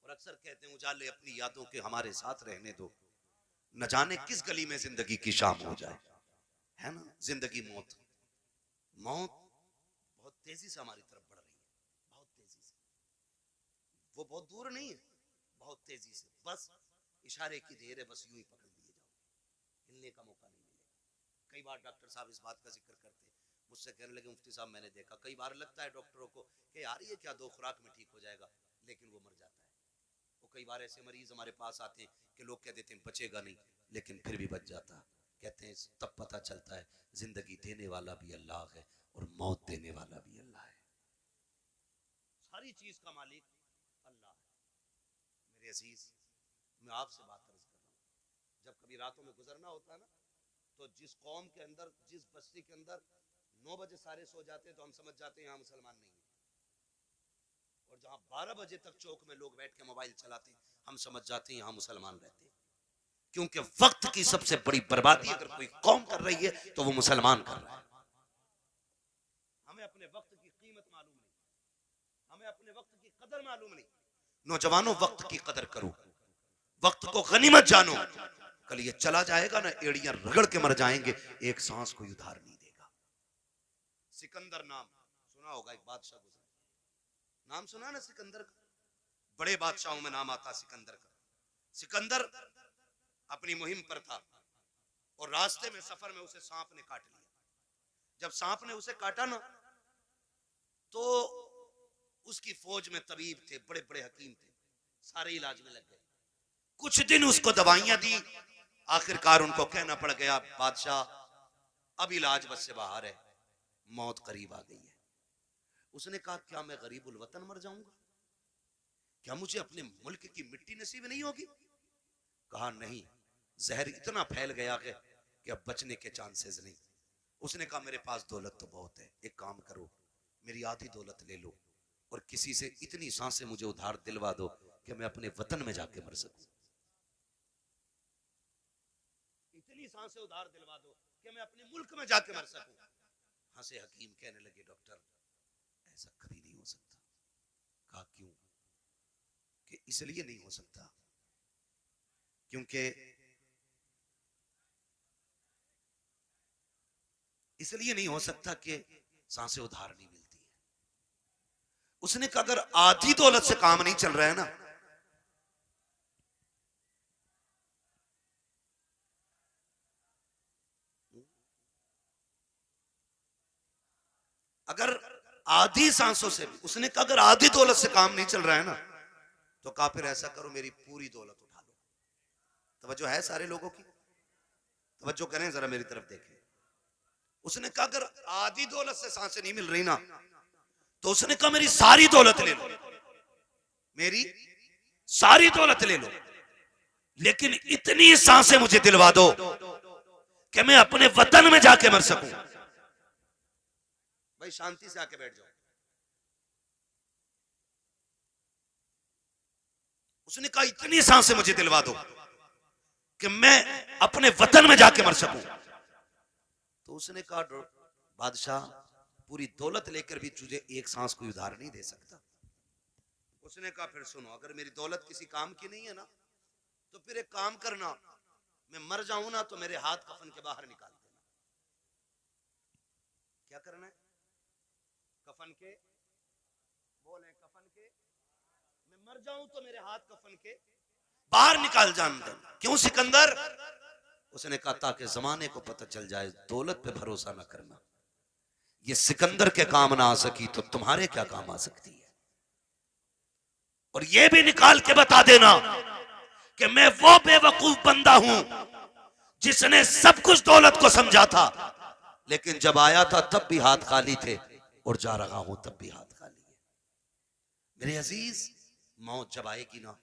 और अक्सर कहते हैं उजाले अपनी यादों के हमारे साथ रहने दो, न जाने किस गली में जिंदगी की शाम हो जाए। है ना, जिंदगी मौत, मौत बहुत तेजी से हमारी तरफ बढ़ रही है, बहुत तेजी से। वो बहुत दूर नहीं है, बहुत तेजी से, बस इशारे की देर है, बस यूं ही पकड़ लिए जाओ, हिलने का मौका नहीं मिलेगा। कई बार डॉक्टर साहब इस बात का जिक्र करते हैं, मुझसे कहने लगे मुफ्ती साहब मैंने देखा, कई बार लगता है डॉक्टरों को कि यार ये क्या 2 खुराक में ठीक हो जाएगा, लेकिन वो मर जाता है। वो कई बार ऐसे मरीज हमारे पास आते हैं कि लोग कह देते हैं बचेगा नहीं, लेकिन फिर भी बच जाता। कहते हैं तब पता चलता है जिंदगी देने वाला भी अल्लाह है और मौत देने वाला भी अल्लाह है। सारी चीज का मालिक अल्लाह है। मेरे अजीज, मैं आपसे बात अर्ज कर रहा हूँ, जब कभी रातों में गुजरना होता है ना, तो जिस कौम के अंदर, जिस बस्ती के अंदर 9 बजे सारे सो जाते हैं तो हम समझ जाते हैं यहाँ मुसलमान नहीं है, और जहां 12 बजे तक चौक में लोग बैठ के मोबाइल चलाते हैं हम समझ जाते हैं यहाँ मुसलमान रहते हैं। क्योंकि वक्त की सबसे बड़ी बर्बादी अगर कोई कौम कर रही है तो वो मुसलमान कर रहा है। हमें अपने वक्त की कीमत मालूम नहीं, हमें अपने वक्त की कदर मालूम नहीं। नौजवानों, वक्त की कदर करो, वक्त को गनीमत जानो। कल ये चला जाएगा ना, एड़ियां रगड़ के मर जाएंगे, एक सांस कोई उधार नहीं देगा। सिकंदर नाम सुना होगा, एक बादशाह गुजरा, नाम सुना ना सिकंदर का? बड़े बादशाहों में नाम आता सिकंदर का। सिकंदर अपनी मुहिम पर था और रास्ते में, सफर में उसे सांप ने काट लिया। जब सांप ने उसे काटा ना, तो उसकी फौज में तबीब थे, बड़े बड़े हकीम थे, सारे इलाज में लग गए। कुछ दिन उसको दवाइयां दी, आखिरकार उनको कहना पड़ गया बादशाह अब इलाज बस से बाहर है, मौत करीब आ गई है। उसने कहा क्या मैं गरीबुल वतन मर जाऊंगा? क्या मुझे अपने मुल्क की मिट्टी नसीब नहीं होगी? कहा नहीं, जहर इतना फैल गया है कि अब बचने के चांसेस नहीं। उसने कहा मेरे पास दौलत तो बहुत है, एक काम करो मेरी आधी दौलत ले लो और किसी से इतनी सांसें मुझे उधार दिलवा दो कि मैं अपने वतन में जाके मर सकूं। इतनी सांसें उधार दिलवा दो कि मैं अपने मुल्क में जाके मर सकूं। हंसे हकीम, कहने लगे डॉक्टर ऐसा कभी नहीं हो सकता। कहा क्यों? कि इसलिए नहीं हो सकता क्योंकि इसलिए नहीं हो सकता कि सांसें उधार नहीं मिलती है। उसने कहा अगर आधी दौलत से काम नहीं चल रहा है ना, अगर आधी सांसों से भी, उसने कहा अगर आधी दौलत से काम नहीं चल रहा है ना, तो कहा फिर ऐसा करो मेरी पूरी दौलत उठा लो। तवज्जो है सारे लोगों की? तवज्जो करें जरा मेरी तरफ देखें। उसने कहा अगर आधी दौलत से सांसें नहीं मिल रही ना, तो उसने कहा मेरी सारी दौलत ले लो, मेरी सारी दौलत ले लो, लेकिन इतनी सांसें मुझे दिलवा दो कि मैं अपने वतन में जाके मर सकूं। भाई शांति से आके बैठ जाओ। उसने कहा इतनी सांसें मुझे दिलवा दो कि मैं अपने वतन में जाके मर सकूं। तो उसने कहा बादशाह पूरी दौलत लेकर भी तुझे एक सांस कोई उधार नहीं दे सकता। उसने कहा फिर सुनो, अगर मेरी दौलत किसी काम की नहीं है ना, तो फिर एक काम करना, मैं मर जाऊं ना तो मेरे हाथ कफन के बाहर निकाल देना। क्या करना है? कफन के, बोले कफन के, मैं मर जाऊं तो मेरे हाथ कफन के बाहर निकाल जाना। क्यों सिकंदर? उसने कहा ताकि जमाने को पता चल जाए दौलत पे भरोसा ना करना। ये सिकंदर के काम ना आ सकी तो तुम्हारे क्या काम आ सकती है। और ये भी निकाल के बता देना कि मैं वो बेवकूफ बंदा हूं जिसने सब कुछ दौलत को समझा था, लेकिन जब आया था तब भी हाथ खाली थे और जा रहा हूं तब भी हाथ खाली है। मेरे अजीज, मौत जब आएगी ना,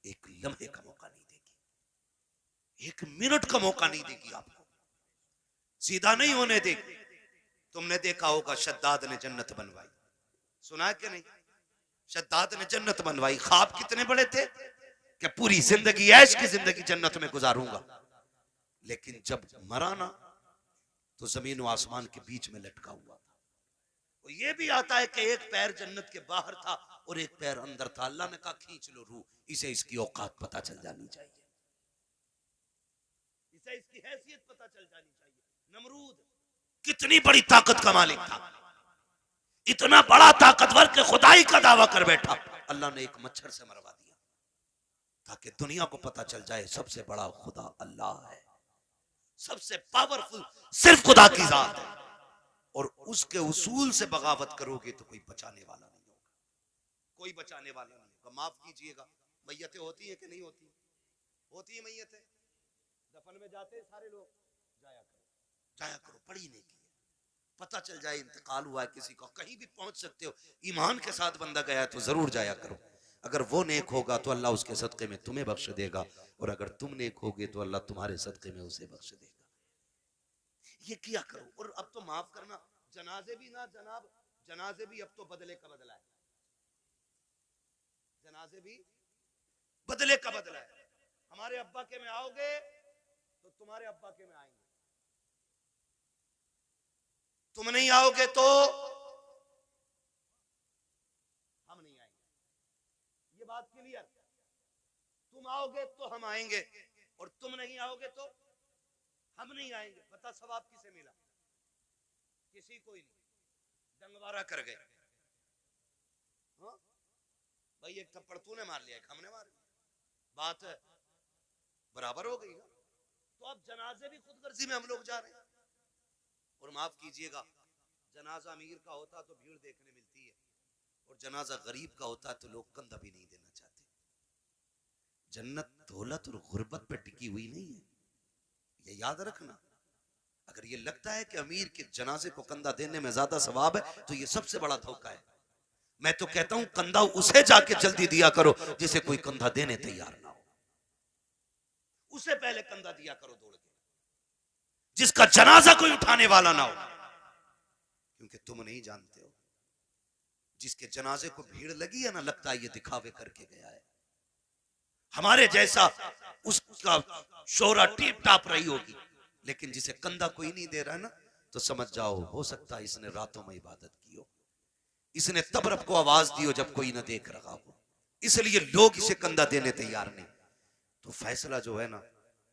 एक लम्हे का मौका नहीं देगी, एक मिनट का मौका नहीं देगी आपको, सीधा नहीं होने देगी। तुमने देखा होगा शद्दाद ने जन्नत बनवाई, सुना है कि नहीं? शद्दाद ने जन्नत बनवाई। ख्वाब कितने बड़े थे कि पूरी जिंदगी ऐश की जिंदगी जन्नत में गुजारूंगा, लेकिन जब मरा ना तो जमीन व आसमान के बीच में लटका हुआ था। और ये भी आता है कि एक पैर जन्नत के बाहर था और एक पैर अंदर था। अल्लाह ने कहा खींच लो रूह, इसे इसकी औकात पता चल जानी चाहिए, इसे इसकी हैसियत पता चल जानी चाहिए। नमरूद कितनी बड़ी ताकत का मालिक था, इतना बड़ा ताकतवर के खुदाई का दावा कर बैठा। अल्लाह ने एक मच्छर से मरवा दिया ताकि दुनिया को पता चल जाए सबसे बड़ा खुदा अल्लाह है, सबसे पावरफुल सिर्फ खुदा की जात है। और उसके उसूल से बगावत करोगे तो कोई बचाने वाला नहीं होगा, कोई बचाने वाला नहीं होगा। माफ कीजिएगा, मैयतें होती है कि नहीं होती? होती है मैयतें। दफन में जाते हैं सारे लोग, जाया करो, जाया करो, पढ़ी नहीं की, पता चल जाए इंतकाल हुआ है किसी का, कहीं भी पहुंच सकते हो। ईमान के साथ बंदा गया तो जरूर जाया करो। अगर वो नेक होगा तो अल्लाह उसके सदके में तुम्हें बख्श देगा, और अगर तुम नेक होगे तो अल्लाह तुम्हारे सदके में उसे बख्श देगा। ये किया करो। और अब तो माफ करना, जनाजे भी ना जनाब, जनाजे भी अब तो बदले का बदला है, जनाजे भी बदले का बदला है। हमारे अब्बा के में आओगे तो तुम्हारे अब्बा के में आएंगे, तुम नहीं आओगे तो हम नहीं आएंगे। ये बात क्लियर? तुम आओगे तो हम आएंगे और तुम नहीं आओगे तो हम नहीं आएंगे। पता सवाब किसे मिला? किसी को ही नहीं, डंगवारा कर गए। हाँ भाई, एक थप्पड़ तूने मार लिया, एक हमने मार लिया, बात बराबर हो गई ना। तो अब जनाजे भी खुदगर्जी में हम लोग जा रहे हैं। और माफ कीजिएगा, जनाजा अमीर का होता तो भीड़ देखने मिलती है, और जनाजा गरीब का होता तो लोग कंधा भी नहीं देना चाहते। जन्नत दौलत और गुर्बत पे टिकी हुई नहीं है, ये याद रखना। अगर ये लगता है कि अमीर के जनाजे को कंधा देने में ज्यादा सवाब है तो ये सबसे बड़ा धोखा है। मैं तो कहता हूं कंधा उसे जाके जल्दी दिया करो जिसे कोई कंधा देने तैयार ना हो, उसे पहले कंधा दिया करो दौड़ के, जिसका जनाजा कोई उठाने वाला ना हो। क्योंकि तुम नहीं जानते हो जिसके जनाजे को भीड़ लगी है ना, लगता है ये दिखावे करके गया है, हमारे जैसा उसका शोहरा टीप टाप रही होगी, लेकिन जिसे कंधा कोई नहीं दे रहा है ना, तो समझ जाओ हो सकता है इसने रातों में इबादत की हो, इसने तब रब को आवाज दी हो जब कोई ना देख रहा हो, इसलिए लोग इसे कंधा देने तैयार नहीं। तो फैसला जो है ना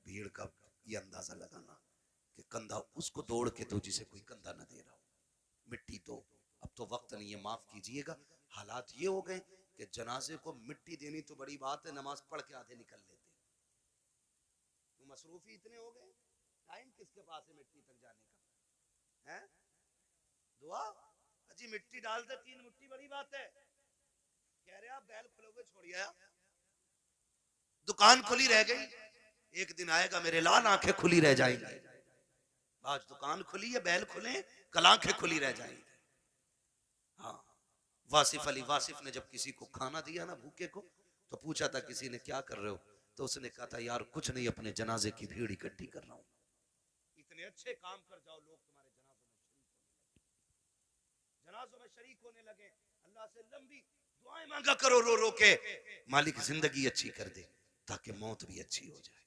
भीड़ का, ये अंदाजा लगाना कि कंधा उसको दौड़ के दो जिसे कोई कंधा ना दे रहा हो, मिट्टी दो। अब तो वक्त नहीं है, माफ कीजिएगा, हालात ये हो गए कि जनाजे को मिट्टी देनी तो बड़ी बात है, नमाज पढ़ के आधे निकल लेते, तो मसरूफी इतने हो गए, टाइम किसके पास है मिट्टी तक जाने का है? दुआ अजी मिट्टी डाल दे 3 मुट्ठी बड़ी बात है, कह रहे आप बैल खुलोगे छोड़िए, दुकान खुली रह गई, एक दिन आएगा मेरे लाल आंखें खुली रह जाएंगी, आज दुकान खुली है बैल खुले कल आंखें खुली रह जाएंगी। हाँ, वासिफ अली वासिफ ने जब किसी को खाना दिया ना भूखे को, तो पूछा था किसी ने क्या कर रहे हो, तो उसने कहा था यार कुछ नहीं, अपने जनाजे की भीड़ इकट्ठी कर रहा हूं। इतने अच्छे काम कर जाओ लोग तुम्हारे जनाजों में शरीक होने लगे, अल्लाह से लंबी दुआएं मांगा करो रो रो के, मालिक जिंदगी अच्छी कर दे ताकि मौत भी अच्छी हो जाए,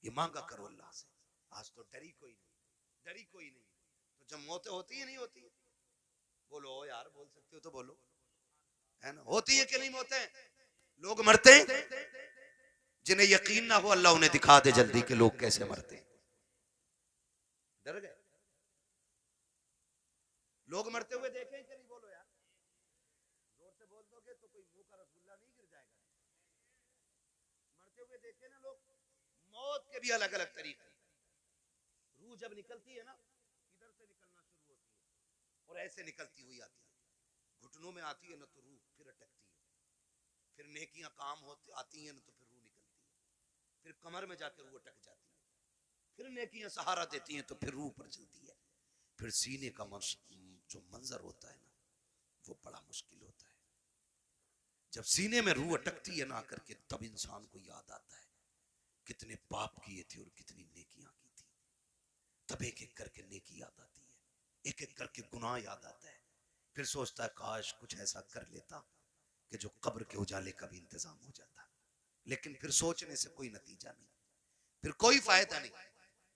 ये मांगा करो अल्लाह से। आज तो डरी कोई नहीं, डरी कोई नहीं, तो जब मौतें होती है नहीं होती, बोलो यार, बोल सकते हो तो बोलो, है ना, होती है कि नहीं मौतें? लोग मरते हैं, जिन्हें यकीन ना हो अल्लाह उन्हें दिखा दे जल्दी कि लोग कैसे मरते हैं। डर गए लोग मरते हुए देखें कि नहीं? बोलो यार, जोर से बोल दोगे तो कोई मुंह का रसगुल्ला नहीं गिर जाएगा। मरते हुए देखे ना लोग, मौत के भी अलग अलग तरीके, रूह जब निकलती है ना, इधर से निकलना शुरू होती है और ऐसे निकलती हुई आती है, घुटनों में आती है ना तो रूह फिर अटकती है, फिर नेकियां काम होती आती हैं ना तो फिर रूह निकलती है, फिर कमर में जाकर रूह अटक जाती है, फिर नेकियां सहारा देती हैं तो फिर रूह पर चलती है, फिर सीने का जो मंजर होता है ना वो बड़ा मुश्किल होता है। जब सीने में रूह अटकती है ना आकर के, तब इंसान को याद आता है कितने पाप किए थे और कितनी नेकियां की थी, तब एक एक करके नेकी याद आती है, एक एक करके गुनाह याद आता है, फिर सोचता है काश कुछ ऐसा कर लेता कि जो कब्र के उजाले का भी इंतजाम हो जाता, लेकिन फिर सोचने से कोई नतीजा नहीं, फिर कोई फायदा नहीं,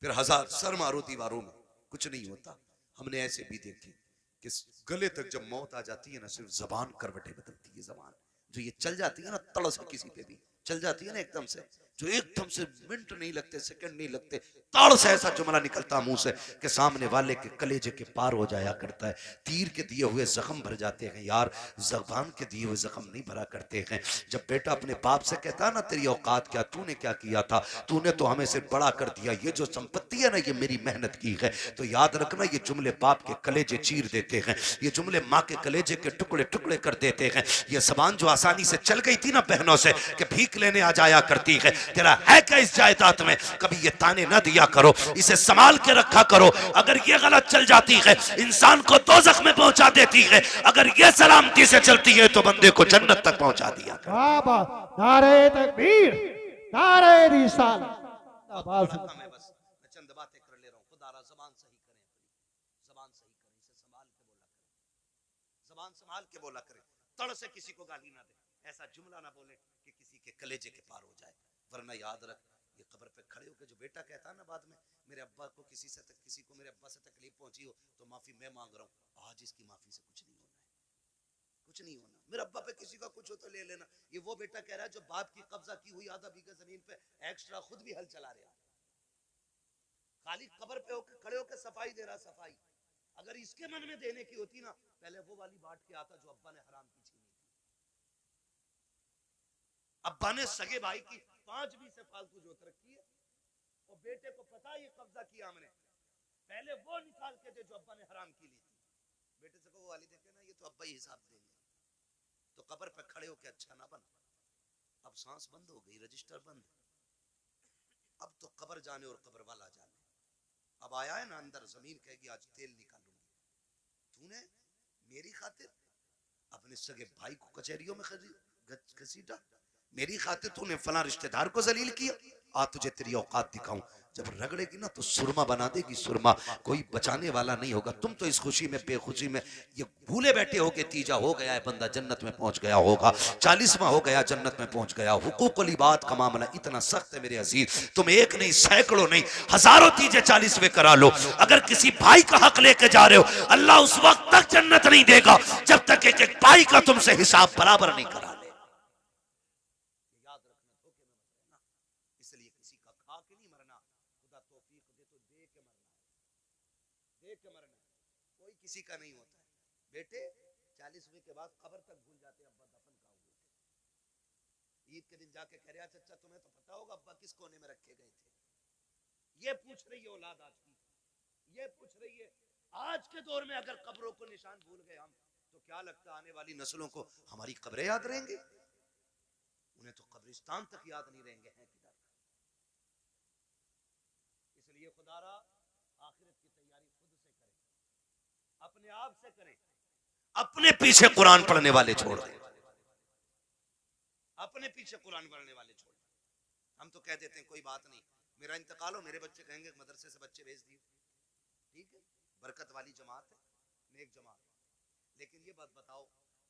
फिर हजार सर मारो दीवारों में कुछ नहीं होता। हमने ऐसे भी देखे कि गले तक जब मौत आ जाती है ना, सिर्फ जबान करवटें बदलती है, जबान जो ये चल जाती है ना तड़ से, किसी पे भी चल जाती है ना एकदम से, जो एकदम से मिनट नहीं लगते, सेकंड नहीं लगते, ताड़ से ऐसा जुमला निकलता मुंह से कि सामने वाले के कलेजे के पार हो जाया करता है, तीर के दिए हुए जख्म भर जाते हैं यार, जबान के दिए हुए जख्म नहीं भरा करते हैं। जब बेटा अपने बाप से कहता ना तेरी औकात क्या, तूने क्या किया था, तूने तो हमें सिर्फ बड़ा कर दिया, ये जो संपत्ति है ना ये मेरी मेहनत की है, तो याद रखना ये जुमले बाप के कलेजे चीर देते हैं, ये जुमले माँ के कलेजे के टुकड़े टुकड़े कर देते हैं। ये जबान जो आसानी से चल गई थी ना बहनों से कि भीख लेने आ जाया करती है, तेरा है क्या इस जायदाद में, कभी ये ताने ना दिया करो, इसे संभाल के रखा करो, अगर ये गलत चल जाती है इंसान को दोज़ख में पहुंचा देती है, अगर ये सलामती से चलती है तो बंदे को जन्नत तक पहुंचा दिया कर। नारे तकबीर, नारे रिसालत। मैं बस चंद बातें कर ले रहा हूँ, खुदा ज़बान सही करें, ज़बान सही करें, इसे संभाल के बोला करें, ज़बान संभाल के बोला करें, तड़ से किसी को गाली ना दे, ऐसा जुमला ना बोले कि किसी के कलेजे के पार हो जाए, वरना याद रख ये कब्र पे खड़े होकर जो बेटा कहता है ना बाद में मेरे अब्बा को किसी को मेरे अब्बा से तकलीफ पहुंची हो तो माफी मैं मांग रहा हूँ, आज इसकी माफी से कुछ नहीं होना है, कुछ नहीं होना, मेरे अब्बा पे किसी का कुछ हो तो ले लेना। ये वो बेटा कह रहा है जो बाप की कब्जा की हुई आधा बीघा जमीन पे एक्स्ट्रा खुद भी हल चला रहा है, खाली कब्र पे होकर खड़े होकर सफाई दे रहा, सफाई अगर इसके मन में देने की होती ना पहले वो वाली बांट के आता जो अब्बा ने हराम की छीनी थी। अब्बा ने सगे भाई की 5 बीसे फालतू जोत रखी है और बेटे को पता है ये कब्जा किया हमने, पहले वो निकाल के दे जो अब्बा ने हराम की ली थी। बेटे से कहो वाली देखे ना ये तो अब्बा ही हिसाब देंगे, तो कब्र पे खड़े होके अच्छा ना बना। अब सांस बंद हो गई, रजिस्टर बंद, अब तो कब्र जाने और कब्र वाला जाने। अब आया है ना अंदर, जमीन कहेगी आज तेल निकालूंगी। तूने मेरी खातिर अपने सगे भाई को कचहरियों में घसीटा, मेरी खातिर तूने फला रिश्तेदार को जलील किया। आ तुझे तेरी औकात दिखाऊं। जब रगड़ेगी ना तो सुरमा बना देगी, सुरमा, कोई बचाने वाला नहीं होगा। तुम तो इस खुशी में बेखुशी में ये भूले बैठे हो कि तीजा हो गया है, बंदा जन्नत में पहुंच गया होगा, 40वां हो गया जन्नत में पहुंच गया। हुकूकुल इबाद का मामला इतना सख्त है मेरे अजीज, तुम एक नहीं सैकड़ों नहीं हजारों तीजे 40वें करा लो, अगर किसी भाई का हक लेके जा रहे हो अल्लाह उस वक्त तक जन्नत नहीं देगा जब तक एक एक भाई का तुमसे हिसाब बराबर नहीं करा ले। याद रखना, धोखे में मत रहना। इसलिए किसी का खा के नहीं मरना, खुदा तौफीक दे तो दे के मरना है, दे के मरना है। कोई किसी का नहीं होता है। बेटे 40वें के बाद कब्र तक भूल जाते हैं अब्बा दफन कहाँ हुए थे। ईद के दिन जाके कह रहा चाचा तुम्हें तो पता होगा अब्बा किस कोने में रखे गए थे। ये पूछ रही है औलाद आज की, ये पूछ रही है आज के दौर में अगर कब्रों को निशान भूल गए हम, तो क्या लगता है आने वाली नस्लों को हमारी कब्रें याद रहेंगे? उन्हें तो कब्रिस्तान तक याद नहीं रहेंगे हैं किधर। इसलिए खुदारा आखिरत की तैयारी खुद से करें, अपने आप से करें, अपने पीछे कुरान पढ़ने वाले छोड़ दें, अपने पीछे कुरान पढ़ने वाले छोड़ दें। हम तो कह देते हैं कोई बात नहीं, मेरा इंतकाल हो मेरे बच्चे कहेंगे मदरसे से बच्चे भेज दिए, ठीक है, बरकत वाली जमात है, नेक जमात है। लेकिन ये बात बताओ,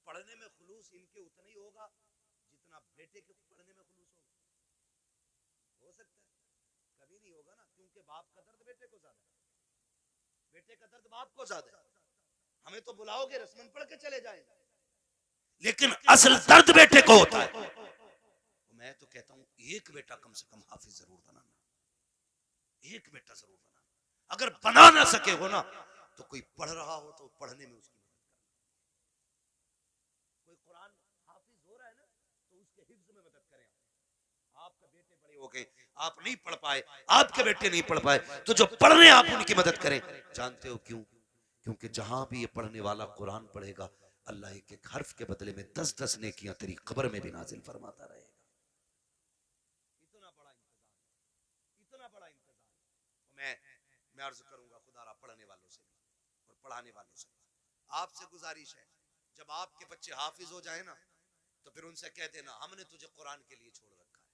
पढ़ने में खुलूस इनके उतना ही होगा जितना बेटे के पढ़ने में खुलूस होगा? हो सकता है कभी नहीं होगा ना, क्योंकि बाप का दर्द बेटे को ज्यादा है, बेटे का दर्द बाप को ज्यादा है। हमें तो बुलाओगे रस्मन पढ़ के चले जाएंगे, लेकिन असल दर्द बेटे को होता है। मैं तो कहता हूं एक बेटा कम से कम हाफिज जरूर बनाना, एक बेटा जरूर बनाना। अगर बना ना सके हो ना तो कोई पढ़ रहा हो तो पढ़ने में उसकी मदद करना। कोई कुरान हाफिज हो रहा है ना तो उसके हिफ्ज में मदद करें। आपके बेटे बड़े हो गए, आप नहीं पढ़ पाए, आपके बेटे नहीं पढ़ पाए, तो जो पढ़ने आप उनकी मदद करें। जानते हो क्यों? क्योंकि जहां भी ये पढ़ने वाला कुरान पढ़ेगा अल्लाह एक एक हर्फ के बदले में 10-10 नेकियां तेरी कब्र में भी नाजिल फरमाता रहेगा। इतना बड़ा इंतजाम, इतना बड़ा इंतजाम। मैं अर्ज करूंगा खुदारा पढ़ने वालों से भी और पढ़ाने वालों से आपसे गुजारिश है, जब आपके बच्चे हाफिज हो जाए ना तो फिर उनसे कह देना हमने तुझे कुरान के लिए छोड़ रखा है,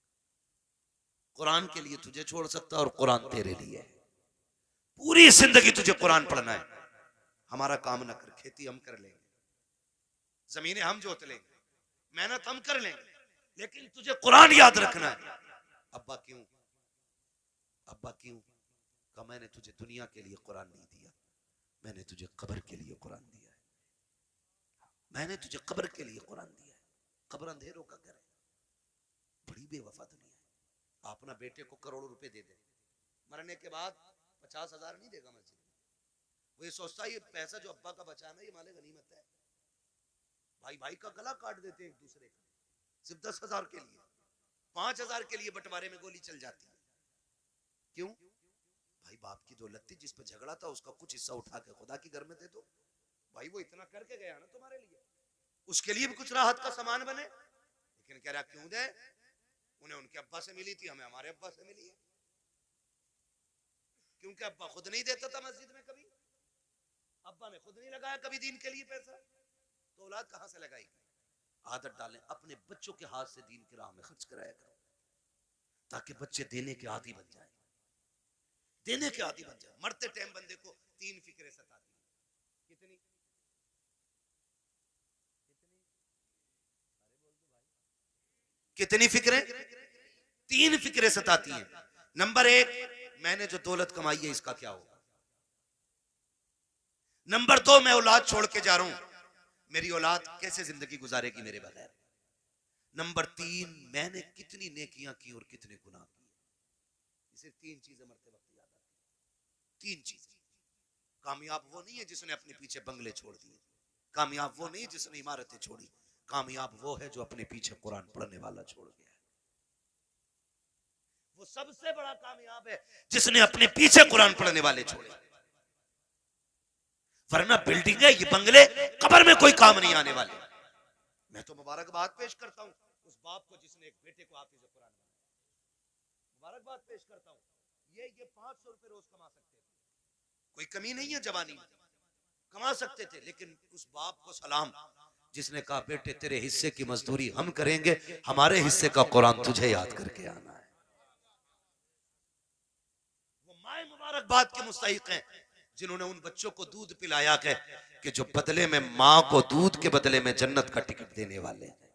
कुरान के लिए तुझे छोड़ सकता है और कुरान तेरे लिए है। पूरी जिंदगी तुझे कुरान पढ़ना है। हमारा काम ना कर, खेती हम कर लेंगे, जमीनें हम जोत लेंगे, मेहनत हम कर लेंगे, लेकिन तुझे कुरान याद रखना है। अब्बा क्यों? अब्बा क्यों? कहा मैंने तुझे दुनिया के लिए कुरान नहीं दिया, मैंने तुझे कब्र के लिए कुरान दिया है, मैंने तुझे कब्र के लिए कुरान दिया है। कब्र अंधेरों का घर है, बड़ी बेवफा दुनिया है। आप ना बेटे को करोड़ों रुपए दे दे, मरने के बाद 50,000 नहीं देगा मस्जिद में। वो ये सोचता है ये पैसा जो अब्बा का बचाना है ये माले गनीमत है। भाई भाई का गला काट देते हैं एक दूसरे का, सिर्फ 10,000 के लिए, 5,000 के लिए बंटवारे में गोली चल जाती है। क्यों? भाई बाप की दौलत थी, जिस पे झगड़ा था उसका कुछ हिस्सा उठा के खुदा की घर में दे दो। भाई वो इतना करके गया ना तुम्हारे लिए, उसके लिए भी कुछ राहत का सामान बने। लेकिन कह रहा क्यों दे? उन्हें उनके अब्बा से मिली थी, हमें हमारे अब्बा से मिली है। क्योंकि अब्बा खुद नहीं देता था मस्जिद में कभी, अब्बा ने खुद नहीं लगाया कभी दीन के लिए पैसा, तो औलाद कहां से लगाएगी? आदत डालें, अपने बच्चों के हाथ से दीन की राह में खर्च कराया करो, ताकि बच्चे देने के आदी बन जाए, देने के आदी बन जाए। मरते टाइम बंदे को 3 फिक्रें सताती हैं। कितनी? कितनी फिक्रें? 3 फिक्रें सताती हैं। नंबर 1, मैंने जो दौलत कमाई है इसका क्या होगा? नंबर 2, मैं औलाद छोड़ के जा रहा हूं, मेरी औलाद कैसे जिंदगी गुजारेगी मेरे बगैर? नंबर 3, मैंने कितनी नेकियां की और कितने गुनाह किए। सिर्फ 3 चीजें मरते वक्त याद आती हैं, 3 चीजें। कामयाब वो नहीं है जिसने अपने पीछे बंगले छोड़ दिए, कामयाब वो नहीं जिसने इमारतें छोड़ी, कामयाब वो है जो अपने पीछे कुरान पढ़ने वाला छोड़ गया है। वो सबसे बड़ा कामयाब है जिसने अपने पीछे कुरान पढ़ने वाले छोड़े। वरना बिल्डिंग है, ये बंगले कब्र में कोई काम नहीं आने वाले। मैं तो मुबारकबाद पेश करता हूं उस बाप को जिसने एक बेटे को हाफिज कुरान बनाया। मुबारकबाद पेश करता हूं। ये 500 रुपए रोज कमा सकते थे, कोई कमी नहीं है जवानी में, कमा सकते थे, लेकिन उस बाप को सलाम जिसने कहा बेटे तेरे हिस्से की मजदूरी हम करेंगे, हमारे हिस्से का कुरान तुझे याद करके आना है। वो माए मुबारकबाद के मुस्तहिक हैं जिन्होंने उन बच्चों को दूध पिलाया है कि जो बदले में माँ को दूध के बदले में जन्नत का टिकट देने वाले हैं।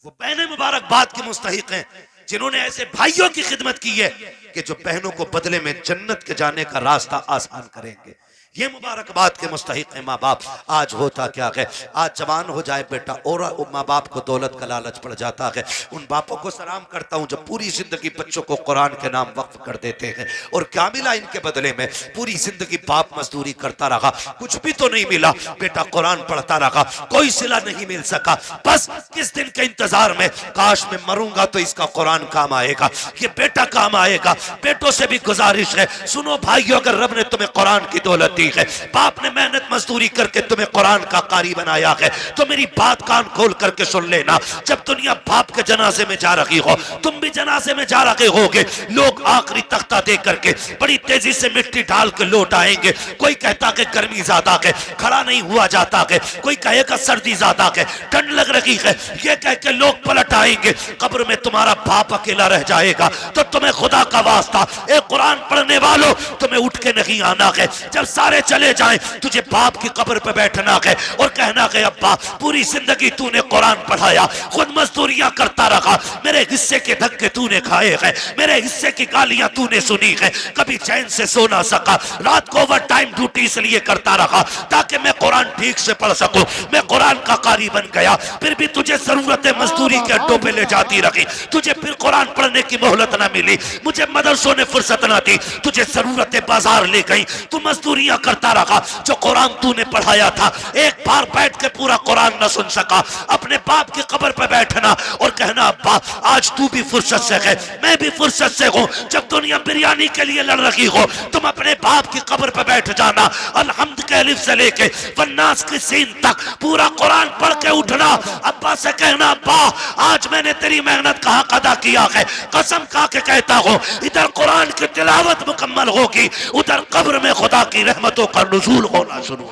वो बहनें मुबारकबाद के मुस्तहिक हैं जिन्होंने ऐसे भाइयों की खिदमत की है कि जो बहनों को बदले में जन्नत के जाने का रास्ता आसान करेंगे। ये मुबारकबाद के मुस्तहिक है माँ बाप। आज होता क्या है, आज जवान हो जाए बेटा और माँ बाप को दौलत का लालच पड़ जाता है। उन बापों को सलाम करता हूँ जो पूरी जिंदगी बच्चों को कुरान के नाम वक्फ कर देते हैं, और क्या मिला इनके बदले में? पूरी जिंदगी बाप मजदूरी करता रहा, कुछ भी तो नहीं मिला। बेटा कुरान पढ़ता रहा, कोई सिला नहीं मिल सका। बस किस दिन के इंतजार में, काश मैं मरूंगा तो इसका कुरान काम आएगा, ये बेटा काम आएगा। बेटों से भी गुजारिश है, सुनो भाइयों, अगर रब ने तुम्हें कुरान की दौलत है, बाप ने मेहनत मजदूरी करके तुम्हें कुरान का कारी बनाया है, तो मेरी बात कान खोल करके सुन लेना। जब दुनिया बाप के जनाजे में जा रही हो, तुम भी जनाजे में जा रहे होगे, लोग आखिरी तख्ता दे करके बड़ी तेजी से मिट्टी डाल के लौट आएंगे। कोई कहता कि गर्मी ज्यादा है, खड़ा नहीं हुआ जाता है, कोई कहेगा सर्दी ज्यादा है, ठंड लग रही है, ये कह के लोग पलट आएंगे। कब्र में तुम्हारा बाप अकेला रह जाएगा। तो तुम्हें खुदा का वास्ता, एक कुरान पढ़ने वालों, तुम्हें उठ के नहीं आना है। जब सारे चले जाएं, तुझे बाप की कब्र पे बैठना है और कहना है अब्बा पूरी जिंदगी तूने कुरान पढ़ाया, खुद मजदूरियां करता रहा, मेरे हिस्से के धक्के तूने खाए हैं, मेरे हिस्से की गालियां तूने सुनी है, कभी चैन से सो ना सका, रात को ओवर टाइम ड्यूटी इसलिए करता रहा ताकि मैं कुरान ठीक से पढ़ सकूं, मैं कुरान का कारी बन गया। फिर भी तुझे जरूरत मजदूरी के अड्डों पे ले जाती रही, तुझे फिर कुरान पढ़ने की मोहलत ना मिली, मुझे मदरसों ने फुर्सत ना दी, तुझे जरूरत बाजार ले गई, तू मजदूरियां करता रहा। जो कुरान तूने पढ़ाया था, एक बार बैठ के पूरा कुरान न सुन सका। अपने बाप की कब्र पे बैठना और कहना अब्बा आज तू भी फुर्सत से है, मैं भी फुर्सत से हूं। जब दुनिया बिरयानी के लिए लड़ रही हो, तुम अपने बाप की कब्र पे बैठ जाना, अलहम्द के अलिफ से लेके वन्नास की सीन तक पूरा कुरान पढ़ के उठना। अब्बा से कहना अब्बा आज मैंने तेरी मेहनत का हक अदा किया है, कसम खा के कहता हूं इधर कुरान की तिलावत मुकम्मल होगी, उधर कब्र में खुदा की रहमतों का नुज़ूल होना शुरू।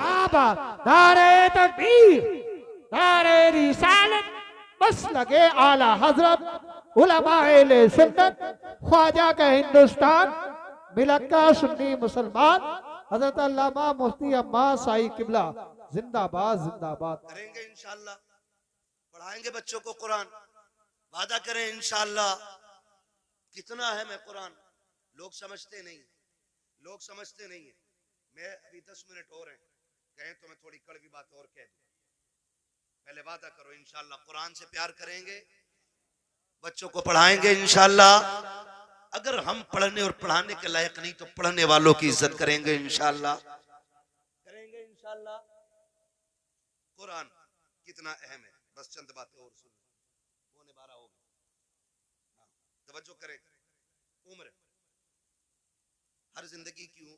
नारे तकबीर, नारे रिसालत, बस लगे आला हजरत उलमाए सुन्नत, ख्वाजा का हिंदुस्तान, मिलक्का सुन्नी मुसलमान, हजरत अल्लामा मुफ्ती अम्मा साई किबला जिंदाबाद जिंदाबाद। करेंगे इंशाअल्लाह, पढ़ाएंगे बच्चों को कुरान, वादा करें इंशाअल्लाह। कितना है मैं कुरान, लोग समझते नहीं, लोग समझते नहीं है। मैं अभी 10 मिनट और हैं, कहें तो मैं थोड़ी कड़वी बात और कह दूं। पहले वादा करो इंशाअल्लाह कुरान से प्यार करेंगे, बच्चों को पढ़ाएंगे इंशाअल्लाह। अगर हम पढ़ने और पढ़ाने के लायक नहीं तो पढ़ने वालों की इज्जत करेंगे इंशाअल्लाह, करेंगे इंशाअल्लाह। कुरान कितना अहम है, बस चंद बातें और सुन, 12:15 हो गए, तवज्जो करें। उम्र, हर जिंदगी की,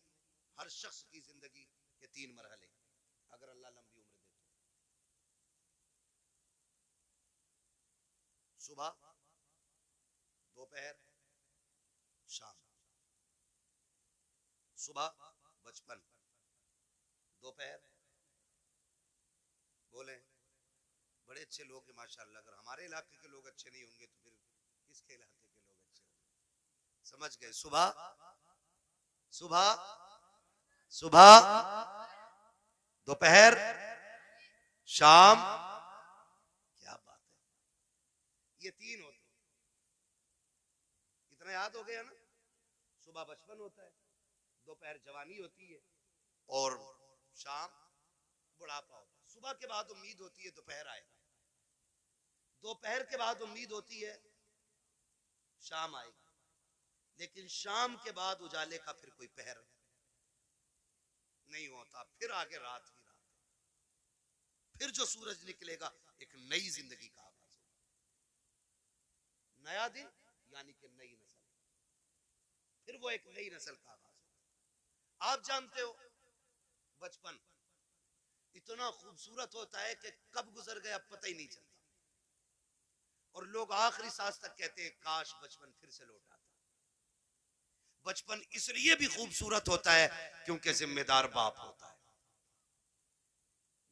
हर शख्स की जिंदगी के 3 मरहले, अगर अल्लाह लंबी उम्र दे तो। सुबह, दोपहर, शाम। सुबह बचपन, दोपहर, बोले बड़े अच्छे लोग हैं माशाअल्लाह। अगर हमारे इलाके के लोग अच्छे नहीं होंगे तो फिर किसके इलाके के लोग अच्छे होंगे? समझ गए? सुबह, सुबह, सुबह, दोपहर, शाम। क्या बात है, ये 3 होते हैं। इतना याद हो गया ना? सुबह बचपन होता है, दोपहर जवानी होती है और शाम बुढ़ापा होता है। सुबह के बाद उम्मीद होती है दोपहर आए, दोपहर के बाद उम्मीद होती है शाम आएगी, लेकिन शाम के बाद उजाले का फिर कोई पहर नहीं होता, फिर आगे रात ही रात, फिर जो सूरज निकलेगा एक नई जिंदगी का आगाज होगा, नया दिन यानी कि नई नस्ल, फिर वो एक नई नस्ल का आगाज होगा। आप जानते हो बचपन इतना खूबसूरत होता है कि कब गुजर गया पता ही नहीं चलता, और लोग आखिरी सांस तक कहते हैं काश बचपन फिर से लौट आता। बचपन इसलिए भी खूबसूरत होता है क्योंकि जिम्मेदार बाप होता है।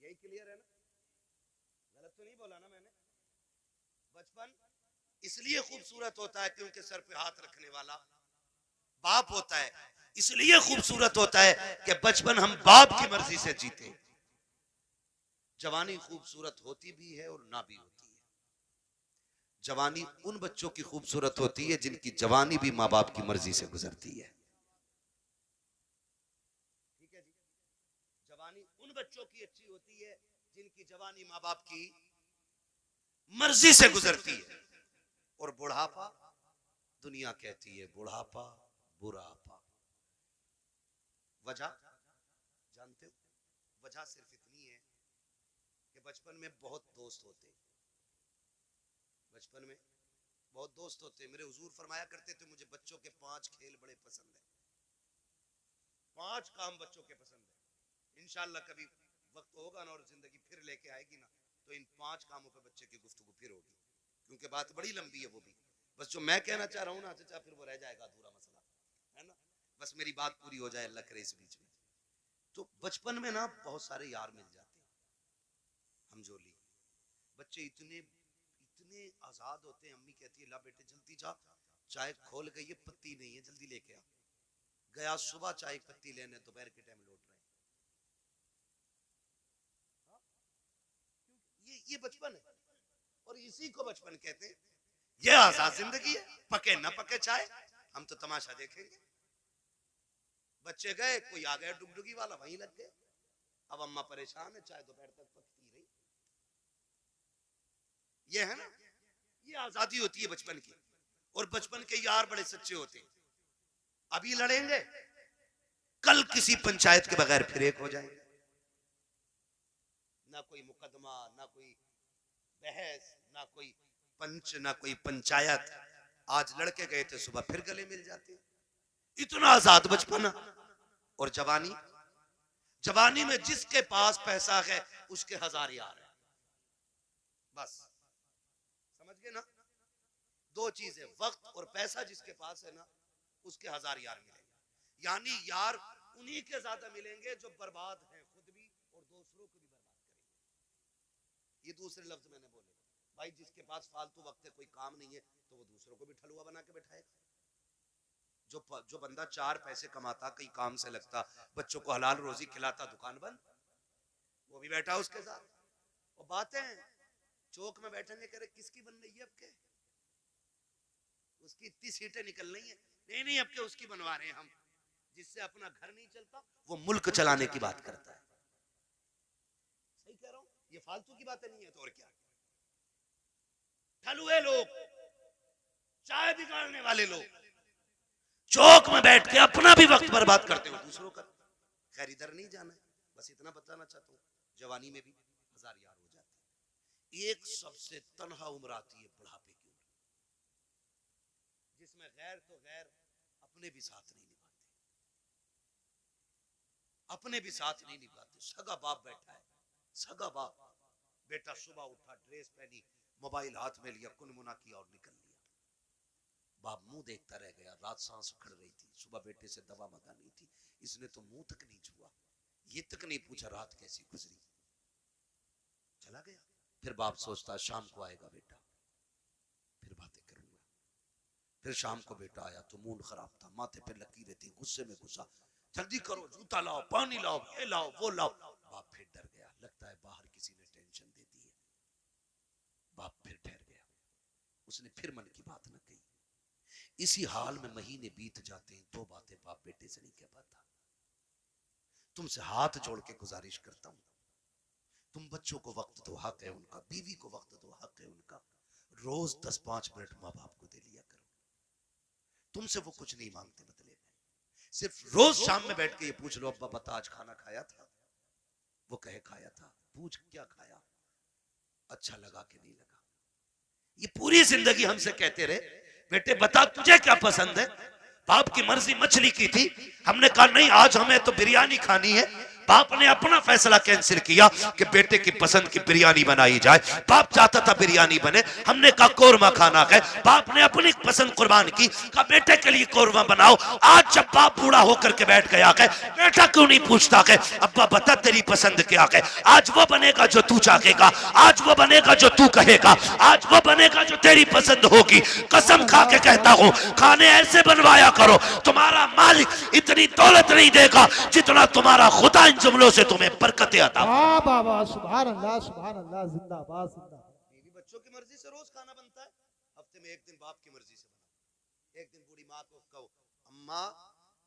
यही क्लियर है ना? गलत तो नहीं बोला ना मैंने? बचपन इसलिए खूबसूरत होता है क्योंकि सर पे हाथ रखने वाला बाप होता है। इसलिए खूबसूरत होता है कि बचपन हम बाप की मर्जी से जीते। जवानी खूबसूरत होती भी है और ना भी होती है। जवानी उन बच्चों की खूबसूरत होती है जिनकी जवानी भी माँ बाप की मर्जी से गुजरती है। ठीक है जी। जवानी उन बच्चों की अच्छी होती है जिनकी जवानी माँ बाप की मर्जी से गुजरती है। और बुढ़ापा, दुनिया कहती है बुढ़ापा बुढ़ापा। वजह जानते हो? वजह सिर्फ इतनी है कि बचपन में बहुत दोस्त होते। बचपन में बहुत दोस्त होते। मेरे हुजूर फरमाया करते थे मुझे बच्चों के 5 खेल बड़े पसंद है। 5 काम बच्चों के पसंद है। इंशाअल्लाह कभी वक्त होगा ना और जिंदगी फिर लेके आएगी ना तो इन 5 कामों पे बच्चे की गुफ्तगू फिर होगी, क्योंकि बात बड़ी लंबी है वो भी। बस जो मैं कहना चाह रहा हूँ ना चाचा फिर वो रह जाएगा अधूरा मसला, है ना? बस मेरी बात पूरी हो जाए, अल्लाह करे इस बीच में। तो बचपन में ना बहुत सारे यार मिल जाते हैं। हम जोली बच्चे इतने आजाद होते हैं। अम्मी कहती है ला बेटे जल्दी जा, चाय खोल गई है, पत्ती नहीं है, जल्दी लेके आ। गया सुबह चाय पत्ती लेने, दोपहर के टाइम लौट रहे। ये बचपन है और इसी को बचपन कहते हैं। ये आजाद जिंदगी है। पके ना पके चाय, हम तो तमाशा देखेंगे। बच्चे गए, कोई आ गया डुगडुगी वाला, वहीं लग गए। अब अम्मा परेशान है, चाय दोपहर तक पकती रही। ये है ना, ये आजादी होती है बचपन की। और बचपन के यार बड़े सच्चे होते हैं। अभी लड़ेंगे, कल किसी पंचायत के बगैर फिर एक हो जाएंगे। ना कोई मुकदमा, ना कोई बहस, ना कोई पंच, ना कोई पंचायत। आज लड़के गए थे, सुबह फिर गले मिल जाते। इतना आजाद बचपन। और जवानी, जवानी में जिसके पास पैसा है उसके 1000 यार है। बस समझ गए ना? 2 चीजें, वक्त और पैसा। जिसके पास है ना उसके 1000 यार मिलेंगे। यानी यार उन्हीं के ज्यादा मिलेंगे जो बर्बाद हैं खुद भी और दूसरों को भी बर्बाद करेंगे। ये दूसरे लफ्ज मैंने बोले। भाई जिसके पास फालतू वक्त है, कोई काम नहीं है, तो वो दूसरों को भी ठलुआ बना के बैठाएगा। जो बंदा 4 पैसे कमाता, कहीं काम से लगता, बच्चों को हलाल रोजी खिलाता, दुकान बंद, वो भी बैठा उसके साथ। और बातें चौक में बैठेंगे, कह रहे किसकी बन रही है अब के? उसकी इतनी सीटें निकल रही है। नहीं अब के उसकी बनवा रहे हैं हम। जिससे अपना घर नहीं चलता वो मुल्क चलाने की बात करता है। सही कह रहा हूं? ये फालतू की बातें नहीं है तो और क्या। ठलुए लोग, चाय बिगाड़ने वाले लोग चौक में बैठ के अपना भी वक्त बर्बाद करते हो, दूसरों का। खैर इधर नहीं जाना है, बस इतना बताना चाहता हूँ। जवानी में भी 1000 यार हो जाते हैं। एक सबसे तन्हा उम्र आती है बुढ़ापे की उम्र, जिसमें गैर तो गैर अपने भी साथ नहीं निभाते, अपने भी साथ नहीं निभाते। सगा बाप बैठा है, सगा बाप। बेटा सुबह उठा, ड्रेस पहनी, मोबाइल हाथ में लिया, कुनमुना किया और निकल लिया। बाप मुंह देखता रह गया। रात सांस उखड़ रही थी, सुबह बेटे से दवा मंगानी थी, इसने तो मुंह तक नहीं छुआ, ये तक नहीं पूछा रात कैसी गुजरी, चला गया। फिर बाप सोचता शाम को आएगा बेटा, फिर बातें करूंगा। फिर शाम को बेटा आया तो मूड खराब था, माथे पे लकीरें थी, गुस्से में गुस्सा, जल्दी करो, जूता लाओ, पानी लाओ, ये लाओ, वो लाओ। बाप फिर डर गया, लगता है बाहर किसी ने टेंशन दे दी है। बाप फिर ठहर गया, उसने फिर मन की बात न कही। इसी हाल में महीने बीत जाते हैं, 2 बातें बाप बेटे से नहीं कह पाता। तुमसे हाथ जोड़ के गुजारिश करता हूं, तुम बच्चों को वक्त दो, हक है उनका। बीवी को वक्त दो, हक है उनका। रोज 10-5 मिनट माँ बाप को दे लिया करो। तुमसे वो कुछ नहीं मांगते बदले में, सिर्फ रोज शाम में बैठ के ये पूछ लो, अब्बा बता आज खाना खाया था? वो कहे खाया था। पूछ क्या खाया, अच्छा लगा कि नहीं लगा। ये पूरी जिंदगी हमसे कहते रहे बेटे बता तुझे क्या पसंद है। बाप की मर्जी मछली की थी, हमने कहा नहीं आज हमें तो बिरयानी खानी है। बाप ने अपना फैसला कैंसिल किया कि बेटे की पसंद की बिरयानी बनाई जाए। बाप चाहता था बिरयानी बने, हमने कहा कोरमा खाना है। बाप ने अपनी पसंद कुर्बान की, कहा बेटे के लिए कोरमा बनाओ। आज जब बाप बूढ़ा होकर के बैठ गया है, बेटा क्यों नहीं पूछता है अब्बा बता तेरी पसंद क्या है? आज वो बनेगा जो तू चाहेगा, आज वो बनेगा जो तू कहेगा, आज वो बनेगा जो तेरी पसंद होगी। कसम खा के कहता हूं, खाने ऐसे बनवाया करो, तुम्हारा मालिक इतनी दौलत नहीं देगा जितना तुम्हारा खुदा इन जुमलों से तुम्हें बरकतें अता। वाह बाबा, सुभान अल्लाह, सुभान अल्लाह, जिंदाबाद जिंदाबाद। बीवी बच्चों की मर्जी से रोज खाना बनता है, हफ्ते में एक दिन बाप की मर्जी से बना। एक दिन बूढ़ी माँ को कहो अम्मा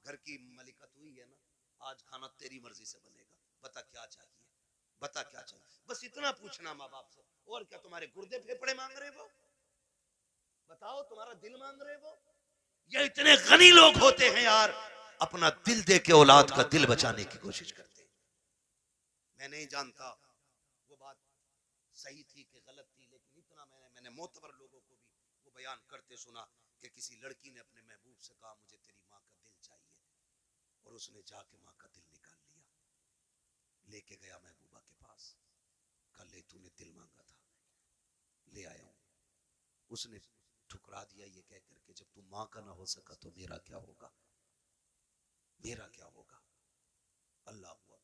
घर की मलिका तू ही है ना, आज खाना तेरी मर्जी से बनेगा, बता क्या चाहिए, बता क्या चाहिए। बस इतना पूछना माँ बाप से, और क्या तुम्हारे गुर्दे फेफड़े मांग रहे वो? बताओ तुम्हारा दिल मांग रहे वो? ये इतने गनी लोग होते हैं यार, अपना दिल दे के औलाद का दिल बचाने की कोशिश करते हैं। मैं नहीं जानता वो बात सही थी कि गलत थी, लेकिन इतना मैंने मोतबर लोगों को भी वो बयान करते सुना कि किसी लड़की ने अपने महबूब से कहा मुझे तेरी माँ का दिल चाहिए, और उसने जाके माँ का दिल निकाल लिया, लेके गया महबूबा के पास, कल ले तूने दिल मांगा था ले आया हूं। उसने ठुकरा दिया ये कह करके जब तू माँ का ना हो सका तो मेरा क्या होगा, मेरा क्या होगा। अल्लाह अकबर।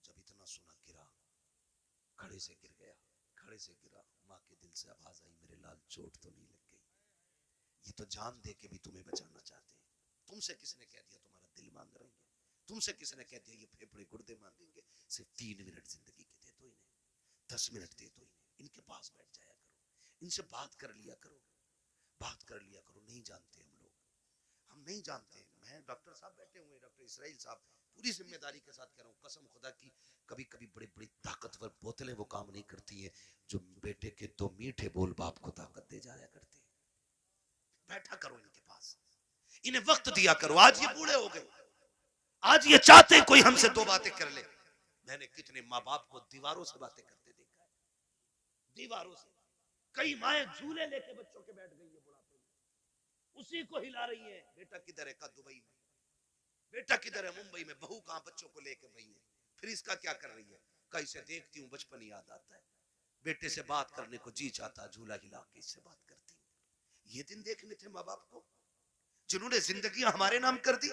जब इतना सुना गिरा, खड़े से गिर गया, खड़े से गिरा, माँ के दिल से आवाज आई मेरे लाल चोट तो नहीं लग गई? ये तो जान दे के भी तुम्हें बचाना चाहते हैं। तुमसे किसने कह दिया तुम्हारा दिल मांग रहे हैं? तुमसे किसने कह दिया ये फेफड़े गुर्दे मांगेंगे? सिर्फ 3 मिनट जिंदगी के दे दो इन्हें, 10 मिनट दे दो इन्हें, इनके पास बैठ जाया करो, इनसे बात कर लिया करो, बात कर लिया करो। नहीं जानते हम लोग, हम नहीं जानते। मैं डॉक्टर साहब बैठे हुए, डॉक्टर इसराइल साहब, पूरी जिम्मेदारी के साथ कह रहा हूँ, कसम खुदा की, कभी कभी बड़ी बड़ी ताकतवर बोतलें वो काम नहीं करती है जो बेटे के 2 मीठे बोल बाप को ताकत दे जाया करते हैं। बैठा करो इनके पास, इन्हें वक्त दिया करो। आज ये बूढ़े हो गए, आज ये चाहते हैं कोई हमसे 2 बातें कर ले। मैंने कितने माँ बाप को दीवारों से बातें करते देखा है, दीवारों से। कई माएं झूले लेके बच्चों के बैठ गई है बुढ़ापे में, उसी को हिला रही है। बेटा किधर है? का दुबई में। बेटा किधर है? मुंबई में। बहू कहां? बच्चों को लेके गई है। फिर इसका क्या कर रही है? कहीं से देखती हूँ बचपन याद आता है, बेटे से बात करने को जी चाहता, झूला हिला के इससे बात करती हूँ। ये दिन देखने थे माँ बाप को जिन्होंने जिंदगी हमारे नाम कर दी।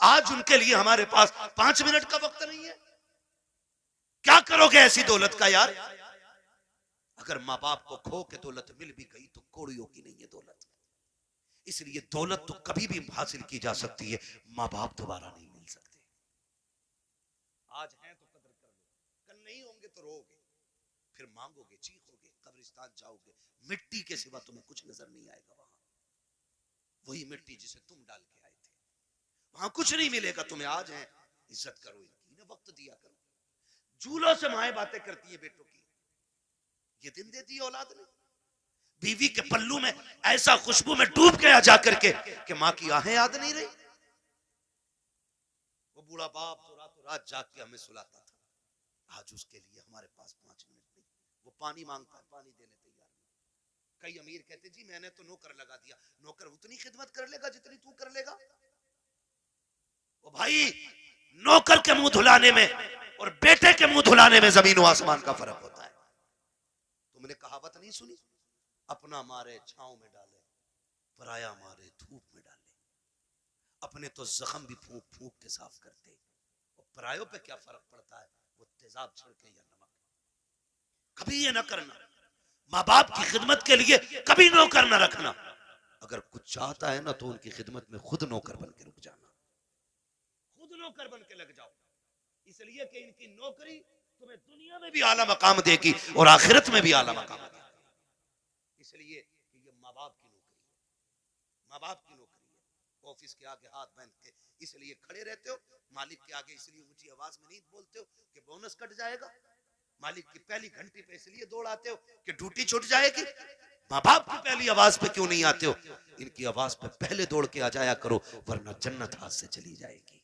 आज उनके लिए हमारे पास 5 मिनट का वक्त नहीं है। क्या करोगे ऐसी दौलत का यार? अगर माँ बाप को खो के दौलत मिल भी गई तो कौड़ियों की नहीं है दौलत। इसलिए दौलत तो कभी भी हासिल की जा सकती है, माँ बाप दोबारा नहीं मिल सकते। आज हैं तो कदर कर लो, कल नहीं होंगे तो रोगे, फिर मांगोगे, चीखोगे, कब्रिस्तान जाओगे, मिट्टी के सिवा तुम्हें कुछ नजर नहीं आएगा। वहां वही मिट्टी जिसे तुम डाल के आए थे, वहां कुछ नहीं मिलेगा तुम्हें। आज है, इज्जत करो इनकी, इन्हें वक्त दिया करो। झूलों से माएं बातें करती है बेटों की, ये दिन देती है औलाद ने। बीवी के पल्लू में ऐसा खुशबू में डूब गया जाकर के कि मां की आहें याद नहीं रही। वो बूढ़ा बाप तो रातों रात जाग के हमें सुलाता था, आज उसके लिए हमारे पास 5 मिनट नहीं। वो पानी मांगता है, पानी देने तैयार नहीं। कई अमीर कहते जी मैंने तो नौकर लगा दिया। नौकर उतनी खिदमत कर लेगा जितनी तू कर लेगा। ओ भाई, नौकर के मुंह धुलाने में और बेटे के मुंह धुलाने में जमीन और आसमान का फर्क होता है। तुमने कहावत नहीं सुनी, अपना मारे छांव में डाले, पराया मारे धूप में डाले। अपने तो जख्म भी फूंक फूंक के साफ करते, और परायों पे क्या फर्क पड़ता है, वो तेजाब छिड़के या नमक। कभी ये ना करना, माँ बाप की खिदमत के लिए कभी नौकर ना रखना। अगर कुछ चाहता है ना तो उनकी खिदमत में खुद नौकर बन के रुक जाना, खुद नौकर बन के लग जाओ। इसलिए कि इनकी नौकरी तुम्हें दुनिया में भी आला मकाम देगी और आखिरत में भी आला मकाम देगी। इसलिए कि ये माँ बाप की नौकरी है, माँ बाप की नौकरी है। ऑफिस के आगे हाथ बांध के इसलिए खड़े रहते हो, मालिक के आगे इसलिए ऊंची आवाज में नहीं बोलते हो कि बोनस कट जाएगा। मालिक की पहली घंटी पे इसलिए दौड़ आते हो कि ड्यूटी छूट जाएगी। माँ बाप की पहली आवाज पे क्यों नहीं आते हो? इनकी आवाज पे पहले दौड़ के आ जाया करो, वरना जन्नत हाथ से चली जाएगी,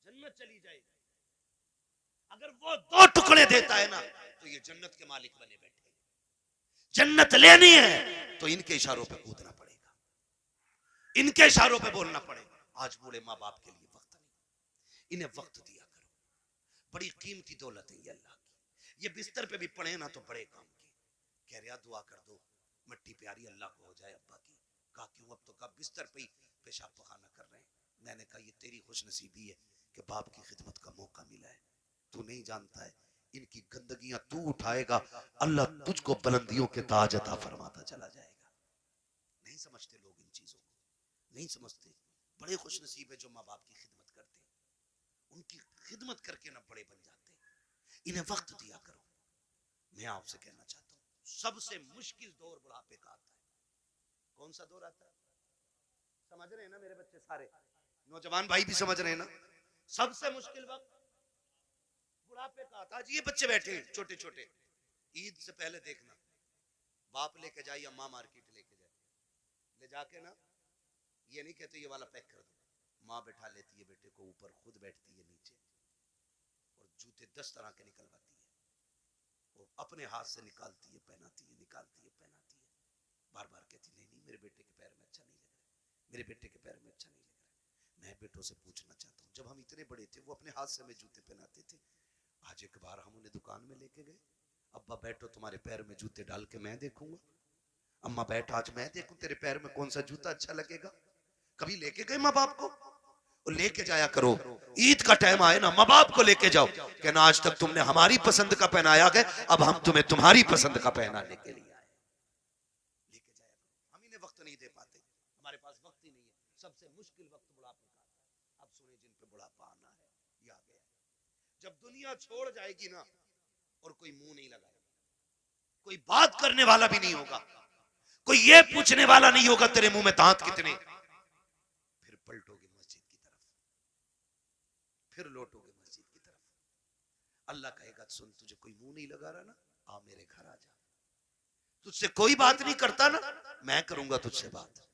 जन्नत चली जाएगी। अगर वो 2 टुकड़े देता है ना तो ये जन्नत के मालिक बने बैठे। जन्नत लेनी है तो इनके इशारों पे कूदना पड़ेगा, इनके इशारों पे बोलना पड़ेगा। आज बूढ़े माँ बाप के लिए वक्त नहीं, इन्हें वक्त दिया करो, बड़ी कीमती दौलत है ये अल्लाह की। ये बिस्तर पे भी पड़े ना तो बड़े काम की। कह रहा दुआ कर दो मिट्टी प्यारी अल्लाह को हो जाए अब्बा की। कहा क्यों? अब तो कब बिस्तर पे ही पेशाब पखाना कर रहे हैं। मैंने कहा ये तेरी खुशनसीबी है कि बाप की खिदमत का मौका मिला है। तू नहीं जानता है इनकी गंदगियां तू उठाएगा, अल्लाह तुझको बुलंदियों के ताज अता फरमाता चला जाएगा। नहीं समझते लोग इन चीजों को, नहीं समझते। बड़े खुशनसीब है जो माँ बाप की खिदमत करते हैं, उनकी खिदमत करके ना बड़े बन जाते हैं। इन्हें वक्त दिया करो। मैं आपसे कहना चाहता हूँ सबसे मुश्किल दौर बुढ़ापे का आता है। कौन सा दौर आता है? समझ रहे हैं ना मेरे बच्चे? सारे नौजवान भाई भी समझ रहे हैं ना? सबसे मुश्किल वक्त बुढ़ापे का आता है। आज ये बच्चे बैठे हैं छोटे छोटे, ईद से पहले देखना बाप लेके जाए या माँ मार्केट लेके जाए, ले जाके ना ये नहीं कहते ये वाला पैक कर दो, माँ बैठा लेती है बेटे को ऊपर, खुद बैठती है नीचे और जूते 10 तरह के निकलवाती है, वो अपने हाथ से निकालती है, पहनाती है, निकालती है, पहनाती है। बार बार कहती नहीं नहीं मेरे बेटे के पैर में अच्छा नहीं लग रहा है, मेरे बेटे के पैर में अच्छा नहीं लग रहा है। मैं बेटों से पूछना चाहता हूँ, जब हम इतने बड़े थे वो अपने हाथ से हमें जूते पहनाते थे। आज एक बार हम उन्हें दुकान में लेके गए, अब्बा बैठो तुम्हारे पैर में जूते डाल के मैं देखूंगा। अम्मा बैठ आज मैं देखूं तेरे पैर में कौन सा जूता अच्छा लगेगा। कभी लेके गए माँ बाप को? और लेके जाया करो। ईद का टाइम आए ना माँ बाप को लेके जाओ, कहना आज तक तुमने हमारी पसंद का पहनाया गया, अब हम तुम्हें तुम्हारी पसंद का पहनाने के लिए आए। लेके जाया करो। हम इन्हें वक्त नहीं दे पाते, हमारे पास वक्त ही नहीं है। सबसे मुश्किल वक्त बुढ़ापे का आता है। अब सुने जिन पे बुढ़ापा आना है, ये आ गया। जब दुनिया छोड़ जाएगी ना और कोई मुंह नहीं लगाएगा, कोई बात करने वाला भी नहीं होगा, कोई ये पूछने वाला नहीं होगा तेरे मुंह में दांत कितने, फिर पलटोगे मस्जिद की तरफ, फिर लौटोगे मस्जिद की तरफ। अल्लाह कहेगा सुन तुझे कोई मुंह नहीं लगा रहा ना, आ मेरे घर आ जा। तुझसे कोई बात नहीं करता ना, मैं करूंगा तुझसे बात।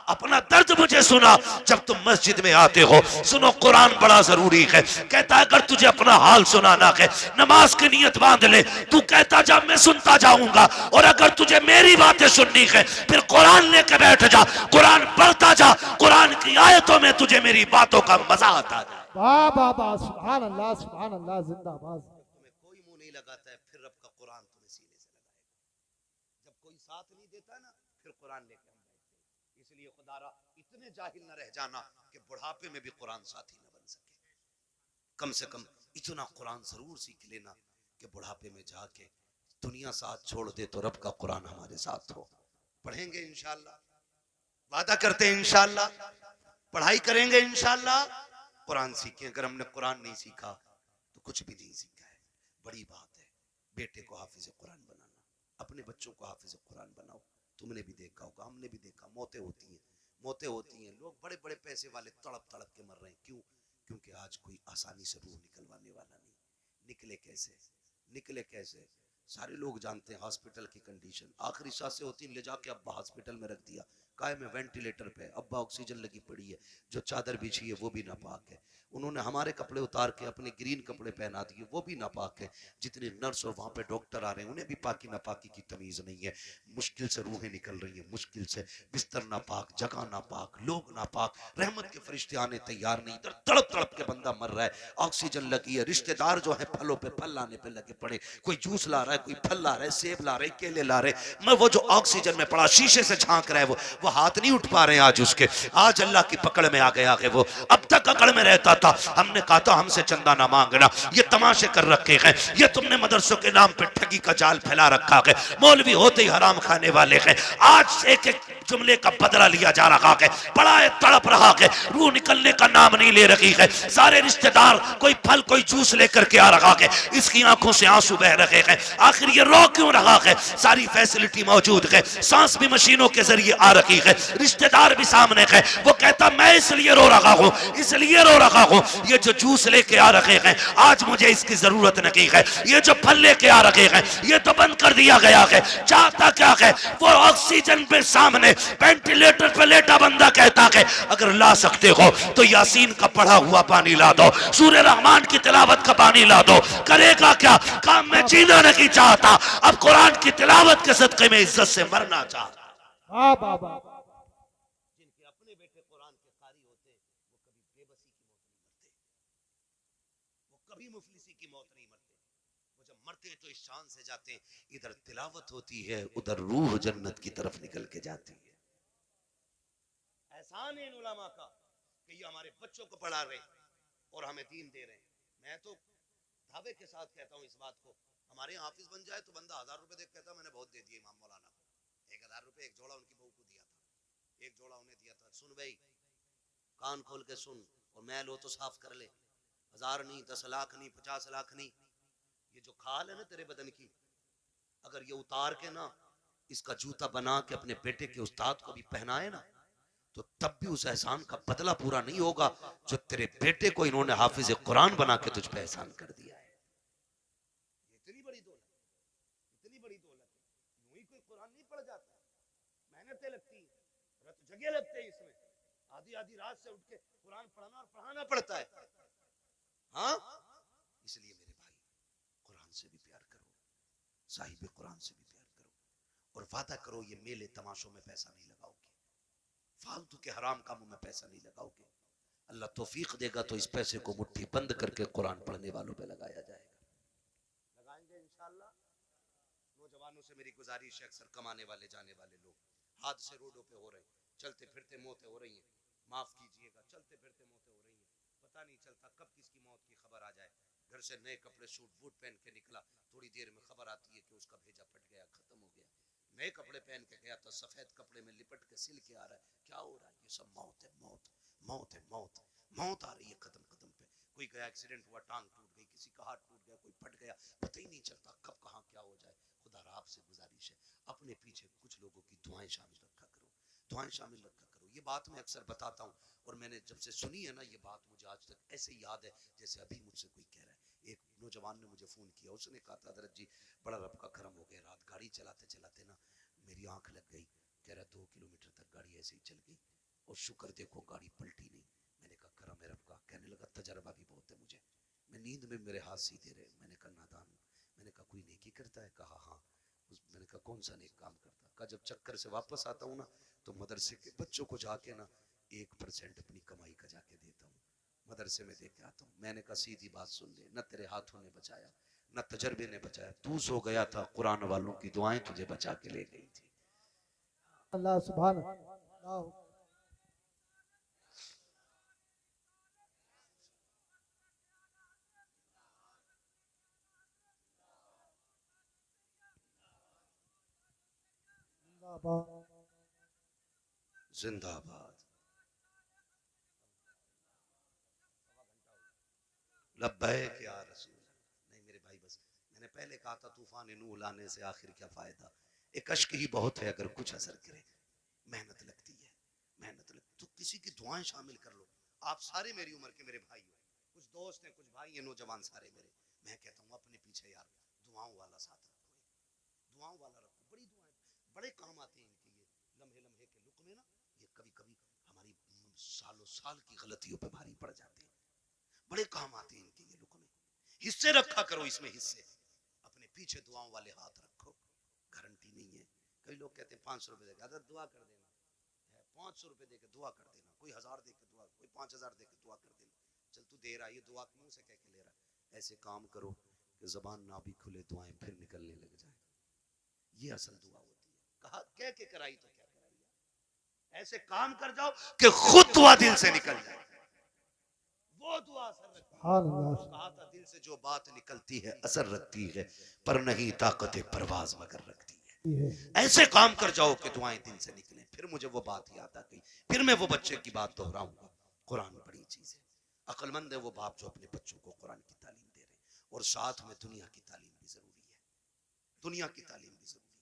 अपना दर्द मुझे सुना जब तुम मस्जिद में आते हो। सुनो कुरान बड़ा जरूरी है, कहता है अगर तुझे अपना हाल सुनाना है नमाज की नियत बांध ले। तू कहता जा मैं सुनता जाऊंगा, और अगर तुझे मेरी बातें सुननी है फिर कुरान लेकर बैठ जा, कुरान पढ़ता जा, कुरान की आयतों में तुझे मेरी बातों का मजा आता है। वाह वाह वाह, सुभान अल्लाह जिंदाबाद। तुम्हें कोई मुंह नहीं लगाता है, फिर रब का कुरान तुम्हें सीने से लगाएगा। जब कोई साथ नहीं देता ना, फिर कुरान लेकर हम बैठते। इसलिए खुदारा इतने जाहिल न रह जाना कि बुढ़ापे में भी कुरान साथी न बन सके। कम से कम इतना कुरान जरूर सीख लेना कि बुढ़ापे में जाके दुनिया साथ छोड़ दे तो रब का कुरान हमारे साथ हो। पढ़ेंगे इंशाअल्लाह, वादा करते हैं इंशाअल्लाह, पढ़ाई करेंगे इंशाअल्लाह, कुरान सीखें। अगर हमने कुरान नहीं सीखा तो कुछ भी नहीं सीखा है। बड़ी बात है बेटे को हाफिज कुरान बनाना, अपने बच्चों को हाफिज कुरान बनाओ। तुमने भी देखा होगा, हमने भी देखा, मौतें होती हैं, मौतें होती हैं। लोग बड़े बड़े पैसे वाले तड़प तड़प के मर रहे हैं। क्यों? क्योंकि आज कोई आसानी से रूह निकलवाने वाला नहीं। निकले कैसे? निकले कैसे? सारे लोग जानते हैं हॉस्पिटल की कंडीशन। आखिरी सांसें होती ले जाके अब्बा हॉस्पिटल में रख दिया, काय में वेंटिलेटर पे, अब्बा ऑक्सीजन लगी पड़ी है, जो चादर बिछी है वो भी नापाक है। उन्होंने हमारे कपड़े उतार के अपने ग्रीन कपड़े पहना दिए, वो भी नापाक है। जितने नर्स और वहां पे डॉक्टर आ रहे हैं उन्हें भी पाकी नापाकी की तमीज नहीं है। मुश्किल से रूहें निकल रही हैं, मुश्किल से। बिस्तर नापाक, जगह नापाक, लोग नापाक, रहमत के फरिश्ते आने तैयार नहीं। इधर तड़प तड़प के बंदा मर रहा है, ऑक्सीजन लगी है। रिश्तेदार जो है फलों पे फल लाने पे लगे पड़े, कोई जूस ला रहा है, कोई फल ला रहा है, सेब ला रहे, केले ला रहे। मैं वो जो ऑक्सीजन में पड़ा शीशे से झांक रहा है, वो हाथ नहीं उठ पा रहे आज उसके। आज अल्लाह की पकड़ में आ गया है वो। अब तक अकड़ में रहता था, हमने कहा था हमसे चंदा ना मांगना, ये तमाशे कर रखे हैं, ये तुमने मदरसों के नाम पे ठगी का जाल फैला रखा है, मौलवी होते ही हराम खाने वाले हैं। आज एक एक जुमले का बदला लिया जा रहा है, बड़ा तड़प रहा है, रूह निकलने का नाम नहीं ले रही है। सारे रिश्तेदार कोई फल कोई जूस लेकर के आ रहा है, इसकी आंखों से आंसू बह रहे हैं। आखिर ये रो क्यों रहा है? सारी फैसिलिटी मौजूद है, सांस भी मशीनों के जरिए आ रही है, रिश्तेदार भी सामने है। वो कहता मैं इसलिए रो रहा हूँ, इसलिए रो रहा हूँ, ये जो जूस लेके आ रहे हैं आज मुझे इसकी जरूरत नहीं है, ये जो फल लेके आ रहे हैं ये तो बंद कर दिया गया है। चाहता क्या है? वो ऑक्सीजन पे सामने वेंटिलेटर पे लेटा बंदा कहता है अगर ला सकते हो तो यासीन का पढ़ा हुआ पानी ला दो, सूरह रहमान की तिलावत का पानी ला दो। करेगा क्या? काम में जीना नहीं चाहता, अब कुरान की तिलावत के सदके में इज्जत से मरना चाहता। जिनके अपने बेटे कुरान के कारी होते वो कभी बेबसी की मौत नहीं कभी मुफलिसी की मौत नहीं मरते। वो जब मरते तो इस शान से जाते हैं, इधर तिलावत होती है, उधर रूह जन्नत की तरफ निकल के जाती है। एहसान है इन उलमा का कि ये हमारे बच्चों को पढ़ा रहे और हमें दीन दे रहे हैं। मैं तो दावे के साथ कहता हूँ इस बात को, हमारे यहाँ हाफिज बन जाए तो बंदा 1000 रुपए देख कहता मैंने बहुत दे दिए इमाम मौलाना को। 1000 रुपए एक जोड़ा उनकी बहू को दिया था, एक जोड़ा उन्हें दिया था। सुन भाई, कान खोल के सुन, और मैल हो तो साफ कर ले। 1000 नहीं, 10 लाख नहीं, 50 लाख नहीं, ये जो खाल है ना तेरे बदन की, अगर ये उतार के ना इसका जूता बना के अपने बेटे के उस्ताद को भी पहनाए ना, तो तब भी उस एहसान का बदला पूरा नहीं होगा जो तेरे बेटे को इन्होंने हाफिज कुरान बना के तुझ पे एहसान कर दिया है। इतनी बड़ी दौलत, इतनी बड़ी दौलत है। यूं ही कोई कुरान नहीं पढ़ जाता, मेहनतें लगती हैं, रत जगह लगते हैं इसमें, आधी आधी रात से उठ के कुरान पढ़ना और पढ़ाना पड़ता है। हाँ, इसलिए मेरे भाई, कुरान से भी प्यार करो, साहिब कुरान से भी प्यार करो, और वादा करो ये मेले तमाशों में पैसा नहीं लगाओगे, फालतू के हराम कामों में पैसा नहीं लगाओगे। अल्लाह तौफीक देगा तो इस पैसे को मुट्ठी बंद करके कुरान पढ़ने वालों पे लगाया जाएगा, लगाएंगे इंशाअल्लाह। नौजवानों से मेरी गुजारिश है, अक्सर कमाने वाले जाने वाले लोग हादसे रोडों पे हो रहे हैं, चलते फिरते मौतें हो रही हैं, माफ कीजिएगा, चलते फिरते मौतें हो रही हैं, पता नहीं चलता कब किसकी मौत की खबर आ जाए। घर से नए कपड़े सूट बूट पहन के निकला, थोड़ी देर में खबर आती है कि उसका भेजा फट गया, खत्म हो गया। नए कपड़े पहन के गया तो सफेद कपड़े में लिपट के सिल के आ रहा है, क्या हो रहा है? ये सब मौत है, मौत, मौत है, मौत, मौत आ रही है कदम कदम पे। कोई गया एक्सीडेंट हुआ, टांग टूट गई, किसी का हाथ टूट गया, कोई फट गया, पता ही नहीं चलता कब कहाँ क्या हो जाए। खुदा आपसे गुजारिश है, अपने पीछे कुछ लोगों की दुआएं शामिल रखा करो, दुआएं शामिल रखा करो। ये बात मैं अक्सर बताता हूँ, और मैंने जब से सुनी है ना ये बात, मुझे आज तक ऐसे याद है जैसे अभी मुझसे कोई कह रहा है। एक नौजवान ने मुझे फोन किया, उसने कहा था हज़रत जी बड़ा रब का करम हो गया, रात गाड़ी चलाते चलाते ना मेरी आंख लग गई। कह रहा 2 किलोमीटर तक गाड़ी ऐसे ही चल गई और शुक्र देखो गाड़ी पलटी नहीं। मैंने कहा करम है रब का। कहने लगा तजर्बा भी बहुत है मुझे, मैं नींद में मेरे हाथ सीधे रहे। मैंने कहा नादान हूं। मैंने कहा कोई नेकी करता है? कहा हाँ। मैंने कहा कौन सा नेक काम करता? कहा जब चक्कर से वापस आता हूँ ना तो मदरसे के बच्चों को जाके ना 1% अपनी कमाई का जाके देता हूँ, मदरसे में दे के आता हूँ। मैंने कहा सीधी बात सुन ले, न तेरे हाथों ने बचाया न तजर्बे ने बचाया, तू सो गया था, कुरान वालों की दुआएं तुझे बचा के ले गई थी। अल्लाह सुभान अल्लाह। जिंदाबाद, लब्बैक या रसूल। नहीं मेरे भाई, बस मैंने पहले कहा था तूफान नूह लाने से आखिर क्या फायदा, एक अश्क ही बहुत है अगर कुछ असर करे। मेहनत लगती है, मेहनत लगती तो किसी की दुआएं शामिल कर लो। आप सारे मेरी उम्र के मेरे भाई हो, कुछ दोस्त हैं, कुछ भाई हैं, नौजवान सारे मेरे। मैं कहता हूँ अपने पीछे यार दुआओं वाला साथ रखो, दुआओं वाला रखो। बड़ी दुआएं बड़े काम आते हैं इनके, ये लम्हे लम्हे के लुक़्मे ना, ये कभी कभी हमारी सालों साल की गलतियों पे भारी पड़ जाते हैं। बड़े काम आते हैं इनके ये लुक़्मे। हिस्से रखा करो इसमें, हिस्से अपने पीछे दुआओं वाले हाथ रखो। गारंटी नहीं है, कई लोग कहते हैं 500 रुपए देकर अगर दुआ कर देना, 500 रुपए देकर दुआ कर देना, कोई 1000 देकर दुआ, कोई 5000 देकर दुआ कर देना। चल तू दे रहा है, ये दुआ मुंह से कह के ले रहा है। ऐसे काम करो कि ज़बान ना भी खुले, दुआएं फिर निकलने लग जाए। ये असल दुआ होती है। कहा कह के कराई तो क्या कराई, ऐसे काम कर जाओ कि खुद दुआ दिल से निकल जाए। वो दुआ असर रखती है। कहा था दिल से जो बात निकलती है असर रखती है, पर नहीं ताकत परवाज मगर रखती है। ऐसे काम कर जाओ कि दुआएं दिल से निकलें। फिर मुझे वो बात याद आ गई, फिर मैं वो बच्चे की बात दोहराऊंगा। कुरान बड़ी चीज है, अक्लमंद है वो बाप जो अपने बच्चों को कुरान की तालीम दे रहे, और साथ में दुनिया की तालीम भी जरूरी है, दुनिया की तालीम भी जरूरी है।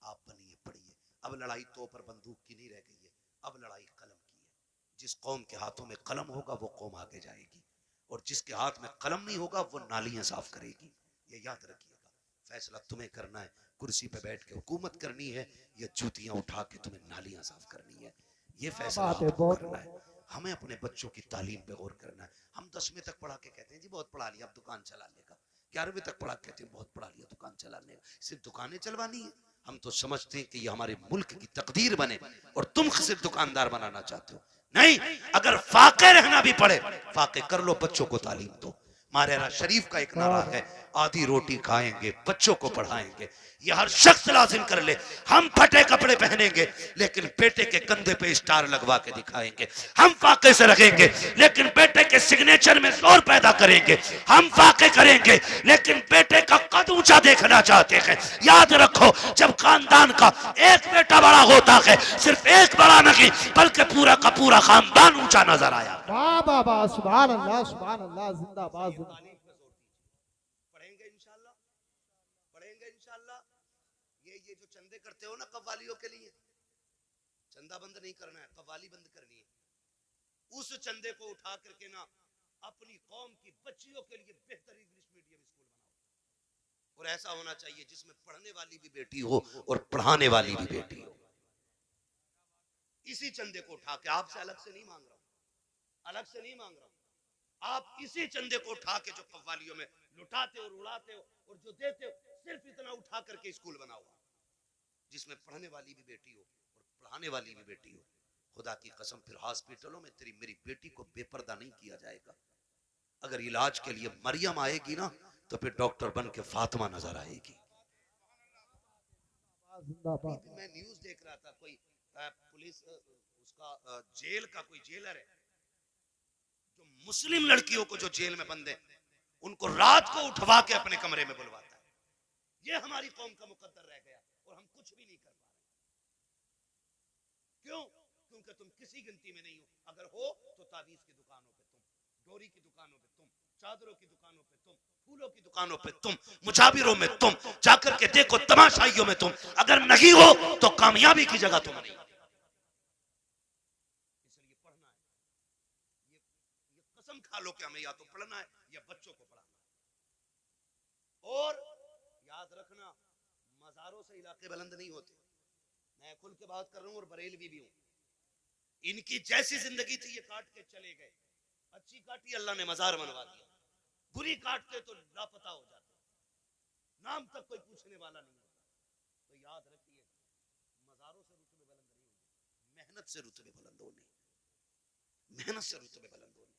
आप बनिए, पढ़िए। अब लड़ाई तो पर बंदूक की नहीं रह गई है, अब लड़ाई कलम की है। जिस कौम के हाथों में कलम होगा वो कौम आगे जाएगी, और जिसके हाथ में कलम नहीं होगा वो नालियां साफ करेगी। ये याद रखिएगा। फैसला तुम्हें करना है, कुर्सी पे बैठ के हुकूमत करनी है या जूतियां उठा के तुम्हें नालियां साफ करनी है। ये फैसला आपको करना है। हमें अपने बच्चों की तालीम पे गौर करना है। हम 10वीं तक पढ़ा के कहते हैं जी बहुत पढ़ा लिया अब दुकान चला लेगा, 11वीं तक पढ़ा के कहते हैं बहुत पढ़ा लिया दुकान चला लेगा। सिर्फ दुकानें चलवानी है? हम तो समझते हैं कि ये हमारे मुल्क की तकदीर बने और तुम सिर्फ दुकानदार बनाना चाहते हो। नहीं, अगर फाके रहना भी पड़े फाके कर लो, बच्चों को तालीम दो। मारेरा शरीफ का एक नारा है, आधी रोटी खाएंगे, बच्चों को पढ़ाएंगे। ये हर शख्स लाजिम कर ले। हम फटे कपड़े पहनेंगे लेकिन बेटे के कंधे पे स्टार लगवा के दिखाएंगे। हम फाके से रखेंगे लेकिन बेटे के सिग्नेचर में जोर पैदा करेंगे। हम फाके करेंगे लेकिन बेटे का कद ऊंचा देखना चाहते हैं। याद रखो, जब खानदान का एक बेटा बड़ा होता है, सिर्फ एक बड़ा नहीं बल्कि पूरा का पूरा खानदान ऊंचा नजर आया। वाह वाह वाह, सुभान अल्लाह सुभान अल्लाह, जिंदाबाद जिंदाबाद। पढ़ेंगे इंशाल्लाह, पढ़ेंगे इंशाल्लाह। ये जो चंदे करते हो ना कव्वालियों के लिए, चंदा बंद नहीं करना है, कव्वाली बंद करनी है। उस चंदे को उठा करके ना अपनी कौम की बच्चियों के लिए बेहतर इंग्लिश मीडियम स्कूल बनाओ। और ऐसा होना चाहिए जिसमें पढ़ने वाली भी बेटी हो और पढ़ाने वाली भी बेटी हो। इसी चंदे को उठा के, आपसे अलग से नहीं मांग रहा हूं, अलग से नहीं मांग रहा हूं, आप इसी चंदे को उठा के जो कव्वालियों में लुटाते हो, उड़ाते हो और जो देते हो, सिर्फ इतना उठा करके स्कूल बनाओ जिसमें पढ़ने वाली भी बेटी हो और पढ़ाने वाली भी बेटी हो। खुदा की कसम, फिर हॉस्पिटलों में तेरी मेरी बेटी को बेपर्दा नहीं किया जाएगा। अगर इलाज के लिए मरियम आएगी ना, तो फिर डॉक्टर बन के फातिमा नजर आएगी। मैं न्यूज देख रहा था, कोई पुलिस उसका जेल का कोई जेलर है जो मुस्लिम लड़कियों को जो जेल में बंद है, उनको रात को उठवा के अपने कमरे में बुलवाता है। ये हमारी कौम का मुकद्दर रह गया और हम कुछ भी नहीं कर पा रहे। क्यों? क्योंकि तुम किसी गिनती में नहीं हो। अगर हो तो ताबीज की दुकानों पे तुम, डोरी की दुकानों पे तुम, चादरों की दुकानों पे तुम, फूलों की दुकानों पे तुम, मुजाबिरों में तुम, जाकर के देखो तमाशाइयों में तुम। अगर नहीं हो तो कामयाबी की जगह तुम नहीं। इसलिए पढ़ना है। ये कसम खा लो कि हमें या तो पढ़ना है या बच्चों को पढ़ाना है। और याद रखना, मजारों से इलाके बुलंद नहीं होते। मैं खुल के बात कर रहा हूं और बरेलवी भी हूं। इनकी जैसी जिंदगी थी, ये काट के चले गए। अच्छी काटी, अल्लाह ने मजार बनवा दिया। बुरी काटते तो लापता हो जाते, नाम तक कोई पूछने वाला नहीं होता। तो याद रखिए, मजारों से रुतबे बुलंद नहीं होने, मेहनत से रुतबे बुलंद होने, मेहनत से रुतबे बुलंद होने,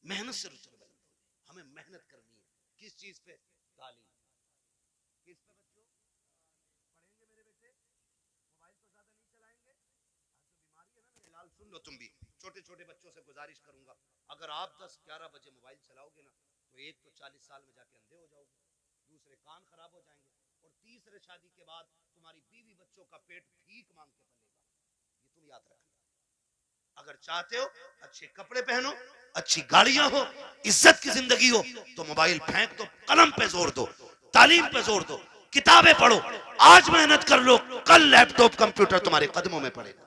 मेहनत से रुतबे बुलंद होने। हमें मेहनत करनी है। किस चीज पे? तालीम। किस पे बच्चों? पढ़ेंगे मेरे बेटे, मोबाइल तो ज्यादा नहीं चलाएंगे। आज तो बीमारी है ना, मेरे लाल सुन लो तुम भी। छोटे छोटे बच्चों से गुजारिश करूंगा, अगर आप 10-11 बजे मोबाइल चलाओगे ना, तो एक तो 40 साल में जाके अंधे हो जाओगे, दूसरे कान खराब हो जाएंगे, और तीसरे शादी के बाद तुम्हारी बीवी बच्चों का पेट भीख मांग के पलेगा। ये तुम याद रखना। अगर चाहते हो अच्छे कपड़े पहनो, अच्छी गाड़ियां हो, इज्जत की जिंदगी हो, तो मोबाइल फेंक दो, कलम पे जोर दो, तालीम पे जोर दो, किताबें पढ़ो। आज मेहनत कर लो, कल लैपटॉप कंप्यूटर तुम्हारे कदमों में पड़ेगा।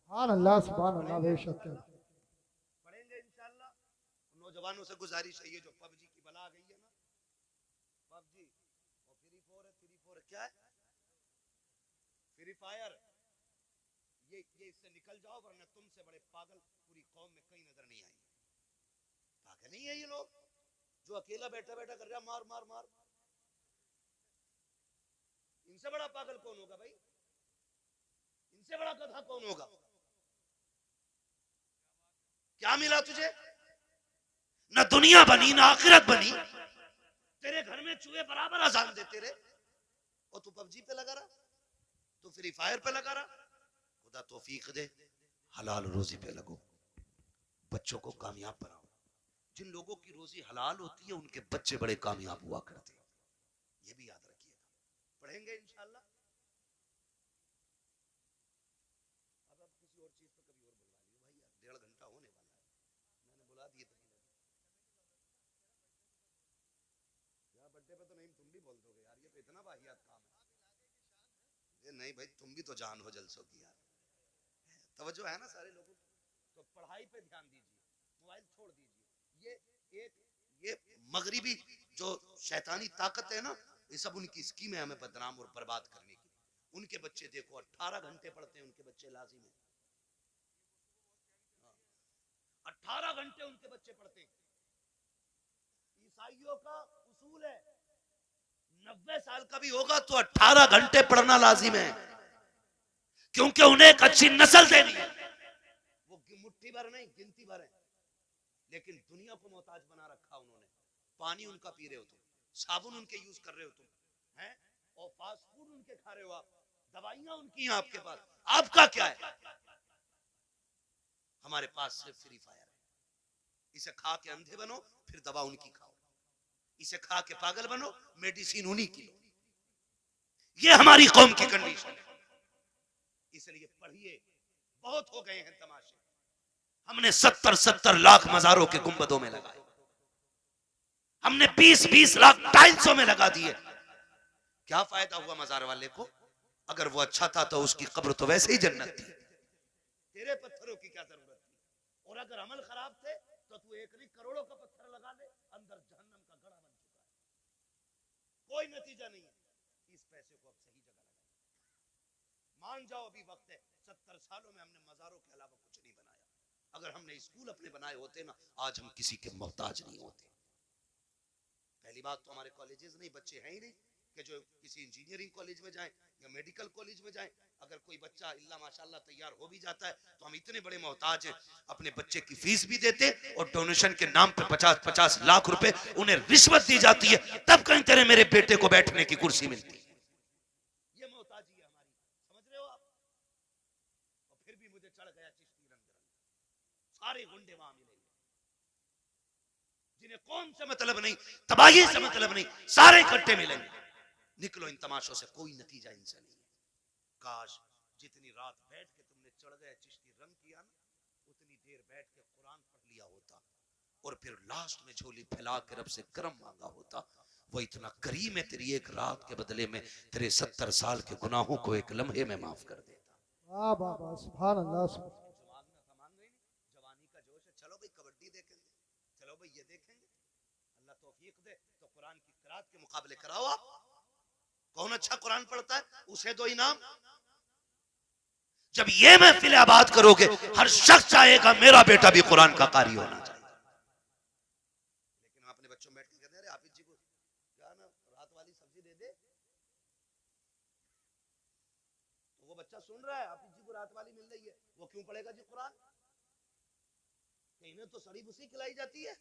सुभान अल्लाह सुभान अल्लाह, बेशक पढ़ेंगे इंशाल्लाह। नौजवानों से गुजारिश है, ये जो पबजी की बला आ गई है ना, पबजी और फ्री फायर है, फ्री फायर क्या है? Free fire. ये इससे निकल जाओ, वरना तुमसे बड़े पागल पूरी कौम में कहीं नजर नहीं आएंगे। पागल नहीं है ये लोग जो अकेला बैठा बैठा कर रहा मार मार मार। इनसे बड़ा पागल कौन होगा भाई? इनसे बड़ा गधा कौन होगा? क्या मिला तुझे? ना दुनिया बनी ना आखिरत बनी। तेरे घर में चूहे बराबर अजान देते रहे और तू पबजी पे लगा रहा, तू फ्री फायर पे लगा रहा। खुदा तौफीक दे, हलाल रोजी पे लगो, बच्चों को कामयाब बनाओ। जिन लोगों की रोजी हलाल होती है, उनके बच्चे बड़े कामयाब हुआ करते हैं। ये भी याद रखिएगा। पढ़ेंगे इंशाल्लाह। अब किसी और चीज पे कभी और बुलवा लियो भाई, यार 1.5 घंटा होने वाला है, मैंने बुला दिए थे। यार बर्थडे पे तो नहीं, तुम भी बोल दोगे यार, ये तो इतना वाहियात काम है। ये नहीं भाई, तुम भी तो जान हो जलसों की यार। तवज्जो है ना सारे लोगों को? तो पढ़ाई पे ध्यान दीजिए, मोबाइल छोड़ दीजिए। ये मगरिबी जो शैतानी ताकत है ना, ये सब उनकी स्कीम है हमें बदनाम और बर्बाद करने की। उनके बच्चे देखो 18 घंटे पढ़ते हैं, उनके बच्चे लाजिम है 18 घंटे उनके बच्चे पढ़ते हैं। ईसाइयों का उसूल है 90 साल का भी होगा तो 18 घंटे पढ़ना लाजिम है, क्योंकि उन्हें एक अच्छी नस्ल देनी है। वो मुट्ठी भर नहीं, गिनती भर है, लेकिन दुनिया को मोहताज बना रखा उन्होंने। पानी उनका पी रहे हो तुम, साबुन उनके यूज कर रहे हो तुम, हैं? और फास्ट फूड उनके खा रहे हो आप, दवाइयां उनकी हैं आपके पास, आपका क्या है? हमारे पास सिर्फ फ्री फायर है। इसे खा के अंधे बनो, फिर दवा उनकी खाओ, इसे खा के पागल बनो, मेडिसिन उन्हीं की लो। ये हमारी कौम की कंडीशन है। इसलिए पढ़िए, बहुत हो गए हैं तमाशे। हमने 70-70 लाख मजारों के गुंबदों में लगाए, हमने 20-20 लाख टाइल्सों में लगा दिए। क्या फायदा हुआ मजार वाले को? अगर वो अच्छा था तो उसकी कब्र तो वैसे ही जन्नत थी, तेरे पत्थरों की क्या जरूरत थी? और अगर अमल खराब थे तो तू एक नहीं करोड़ों का पत्थर लगा ले, अंदर जहन्नम का गड़ा बन चुका है, कोई नतीजा नहीं है। इस पैसे को अब सही जगह लगा, मान जाओ अभी वक्त है। 70 सालों में हमने मजारों के अलावा कुछ नहीं बनाया। अगर हमने स्कूल अपने बनाए होते ना, आज हम किसी के मोहताज नहीं होते। पहली बात तो हमारे कॉलेजेस नहीं, बच्चे हैं ही नहीं कि जो किसी इंजीनियरिंग कॉलेज में जाएं या मेडिकल कॉलेज में जाएं। अगर कोई बच्चा इल्ला माशाल्लाह तैयार हो भी जाता है तो हम इतने बड़े मोहताज हैं, अपने बच्चे की फीस भी देते और डोनेशन के नाम पे 50-50 लाख रुपए उन्हें रिश्वत दी जाती है, तब कहीं तेरे मेरे बेटे को बैठने की कुर्सी मिलती है। ये मोहताजी है हमारी, समझ रहे हो आप? और फिर भी मुझे चढ़ गया चिश्ती रंग, सारे गुंडे वहां मिलेंगे जिन्हें कौन से मतलब नहीं, तबाही से मतलब नहीं, सारे इकट्ठे मिलेंगे। निकलो इन तमाशों से, कोई नतीजा इनसे नहीं है। काश जितनी रात बैठ के तुमने चढ़ गए चिश्ती रंग किया ना, उतनी देर बैठ के कुरान पढ़ लिया होता और फिर लास्ट में झोली फैला के रब से करम मांगा होता। वो इतना करीम है, तेरी एक रात के बदले में तेरे 70 साल के गुनाहों को एक लम्हे में माफ कर देता। वाह वाह वाह, सुभान अल्लाह। जवानी का जोश है, चलो भाई कबड्डी देखेंगे, चलो भाई ये देखेंगे, अल्लाह तौफीक दे तो कुरान की किरात के मुकाबले कराओ। आप कौन अच्छा कुरान पढ़ता है उसे दो इनाम। जब ये महफिल आबाद करोगे, हर शख्स चाहेगा मेरा बेटा भी कुरान का कारी होना चाहिए। लेकिन अपने बच्चों बैठ के कहते हैं, अरे हाफिज जी को क्या ना रात वाली सब्जी दे दे, तो वो बच्चा सुन रहा है हाफिज जी को रात वाली मिल रही है, वो क्यों पढ़ेगा जी कुरान? इन्हें तो सड़ी भूसी खिलाई जाती है।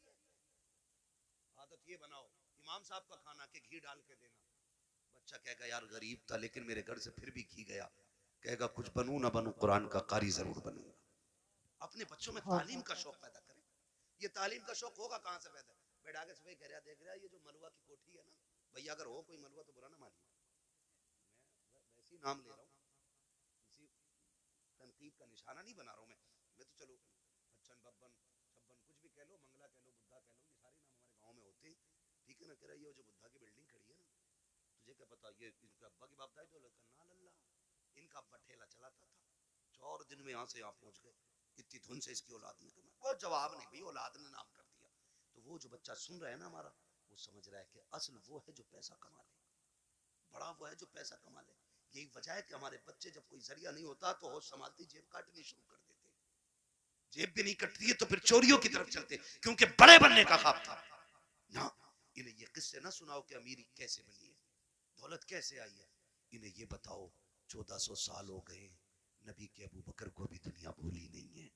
आदत ये बनाओ, इमाम साहब का खाना के घी डाल के देना। बच्चा कहेगा यार गरीब था लेकिन मेरे घर से फिर भी घी गया, कहेगा कुछ बनूं ना बनूं कुरान का कारी जरूर बनूंगा। अपने बच्चों में तालीम का शौक पैदा करें। ये तालीम का शौक होगा कहां से पैदा? बैठा के सभी कह रहा देख रहा है, ये जो मलुआ की कोठी है ना भैया, अगर हो कोई मलुआ तो बुरा ना मानिए, मैं वैसे ही नाम ले रहा हूँ, किसी तनकीद का निशाना नहीं बना रहा हूँ मैं तो चलो अच्छन बब्बन छब्बन कुछ भी कह लो, मंगला कह लो, बुद्धा कह लो, ये सारे नाम हमारे गाँव में होते हैं, ठीक है ना? कह रहा है ये जो बुद्धा की बिल्डिंग खड़ी है ना, तुझे क्या पता ये इनके अब्बा की बाप दाई तो कन्ना लल्ला, इनका अब्बा ठेला चलाता था, 4 दिन में यहाँ से यहाँ पहुंच गए, कितनी धुन से इसकी औलाद ने कमा। वो जवाब नहीं भाई, औलाद ने नाम कर दिया। तो वो जो बच्चा सुन रहा है ना हमारा, वो समझ रहा है कि असल वो है जो पैसा कमा ले, बड़ा वो है जो पैसा कमा ले। यही वजह है कि हमारे बच्चे जब कोई जरिया नहीं होता तो होश संभालती जेब काटनी शुरू कर देते। जेब भी नहीं कटती है तो फिर चोरियों की तरफ चलते, क्योंकि बड़े बनने का ख्वाब था ना। इन्हें ये किस्से ना सुनाओ कि अमीरी कैसे बनी है, दौलत कैसे आई है। इन्हें ये बताओ 1400 साल हो गए, नबी के अबू बकर को भी दुनिया भूली नहीं है।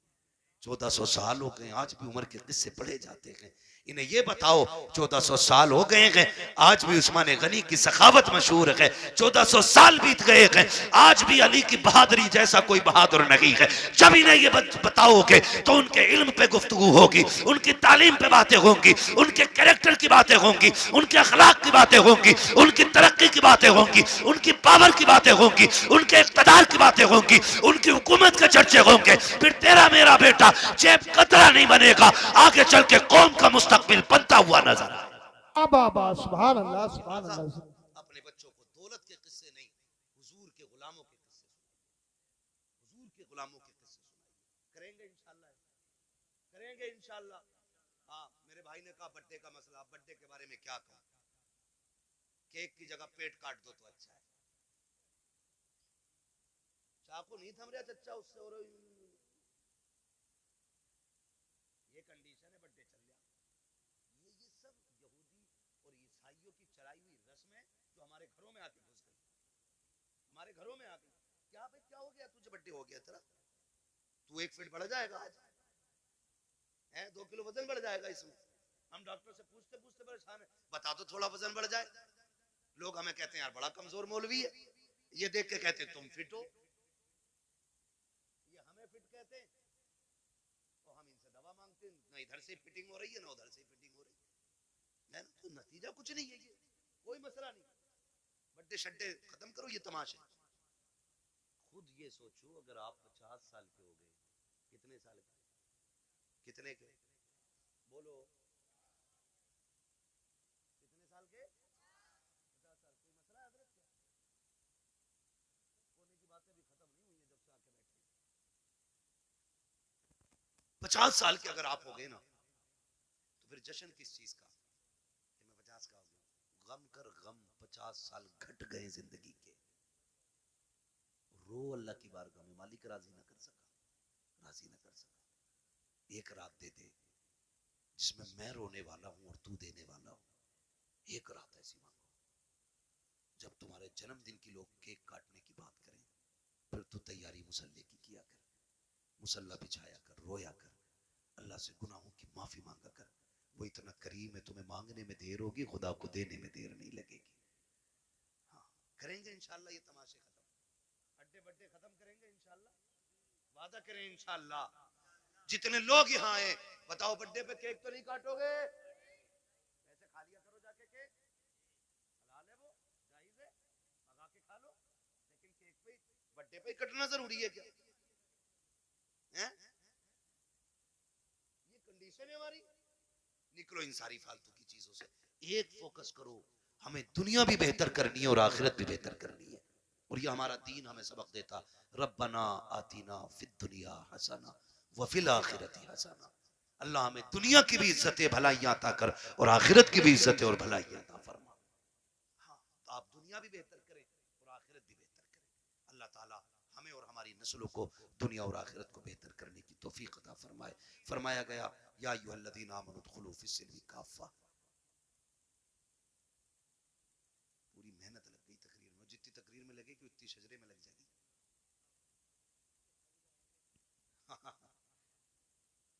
1400 साल हो गए, आज भी उमर के किस्से पढ़े जाते हैं। इन्हें ये बताओ 1400 साल हो गए हैं, आज भी उस्मान गनी की सखावत मशहूर है। 1400 साल बीत गए हैं, आज भी अली की बहादुरी जैसा कोई बहादुर नहीं है। जब इन्हें ये बताओगे तो उनके इल्म पे गुफ्तगू होगी, उनकी तालीम पे बातें होंगी, उनके कैरेक्टर की बातें होंगी, उनके अखलाक की बातें होंगी, उनकी तरक्की की बातें होंगी, उनकी पावर की बातें होंगी, उनके इक़्तिदार की बातें होंगी, उनकी हुकूमत के चर्चे होंगे। फिर तेरा मेरा बेटा जेब कतरा नहीं बनेगा, आगे चल के कौम का मुस्तकबिल बनता हुआ नजर आए। सुभान अल्लाह, सुभान अल्लाह। अपने बच्चों को दौलत के किस्से नहीं, हुजूर के गुलामों के किस्से, हुजूर के गुलामों के किस्से सुनाइए। करेंगे इंशाल्लाह, करेंगे इंशाल्लाह। हाँ, मेरे भाई ने कहा बर्थडे का मसला, बर्थडे के बारे में क्या कहूं? केक की जगह पेट काट दो तो अच्छा है। चाकू नहीं थम रहा चच्चा उससे, और ये कंडीशन है, बर्थडे चल गया। ये सब यहूदी और ईसाइयों की चलाई हुई रस्म है जो हमारे घरों में आके घुस गई, हमारे घरों में आ गई। क्या भाई क्या हो गया, तुझे बर्थडे हो गया तेरा, तू 1 फीट बढ़ जाएगा आज है, 2 किलो वजन बढ़ जाएगा इसमें, हम डॉक्टर से पूछते पूछते परेशान है, बता दो थोड़ा वजन बढ़ जाए। लोग हमें कहते हैं यार बड़ा कमजोर मौलवी है, ये देख के कहते हैं तुम फिट हो, ये हमें फिट कहते हैं, तो हम इनसे दवा मांगते हैं, ना इधर से फिटिंग हो रही है ना उधर से फिटिंग हो रही है ना, तो नतीजा कुछ नहीं है, ये कोई मसला नहीं। बड्डे शड्डे खत्म करो ये तमाशे। खुद ये सोचो अगर आप 50 साल के हो गए, कितने साल के, कितने के बोलो, कितने साल के, 50 साल। कोई मसला है हजरत क्या? होने की बातें भी खत्म नहीं हुई है जब से आके बैठे। 50 साल के अगर आप हो गए ना, तो फिर जश्न किस चीज का कि मैं 50 का हो गया। गम कर गम, 50 साल घट गए जिंदगी के, रो अल्लाह की बारगाह में, मालिक राजी ना कर सका, राजी ना कर सका। एक रात दे दे जिसमें मैं रोने वाला हूं और तू देने वाला हूं, एक रात ऐसी मांगो। जब तुम्हारे जन्मदिन की लोग केक काटने की बात करें, फिर तू तैयारी मुसल्ले की किया कर, मुसल्ला बिछाया कर, रोया कर, अल्लाह से गुनाहों की माफी मांगा कर। वो इतना करीम है, तुम्हें मांगने में देर होगी, खुदा को देने में देर नहीं लगेगी। हाँ करेंगे इंशाल्लाह, ये तमाशे खत्म, अड्डे बड्डे खत्म करेंगे इंशाल्लाह, वादा करें इंशाल्लाह। जितने लोग यहाँ आए बताओ बर्थडे पे केक तो नहीं काटोगे? पैसे खा लिया करो जाके, केक हलाल है, वो जायज है, मंगा के खा लो, लेकिन केक पे बर्थडे पे कटना जरूरी है क्या है? ये कंडीशन है हमारी। निकलो इन सारी फालतू की चीजों से, एक फोकस करो, हमें दुनिया भी बेहतर करनी है और आखिरत भी बेहतर करनी है। और ये हमारा दीन हमें सबक देता, रब्बना आतीना फिद दुनिया हसना व फिल आखिरती हसना। अल्लाह हमें दुनिया की भी इज्जत भलाइयां अता कर और आखिरत की भी इज्जत और भलाइयां अता फरमा। हाँ तो आप दुनिया भी बेहतर करें और आखिरत भी बेहतर करें। अल्लाह ताला हमें और हमारी नस्लों को दुनिया और आखिरत को बेहतर करने की तौफीक अता फरमाए। फरमाया गया या अय्युहल्लज़ीना आमनू उदखुलू फिस्सिल्मी काफ़ा। पूरी मेहनत लग गई तकरीर में, जितनी तकरीर में लगेगी उतनी शजरे में लग जाएगी।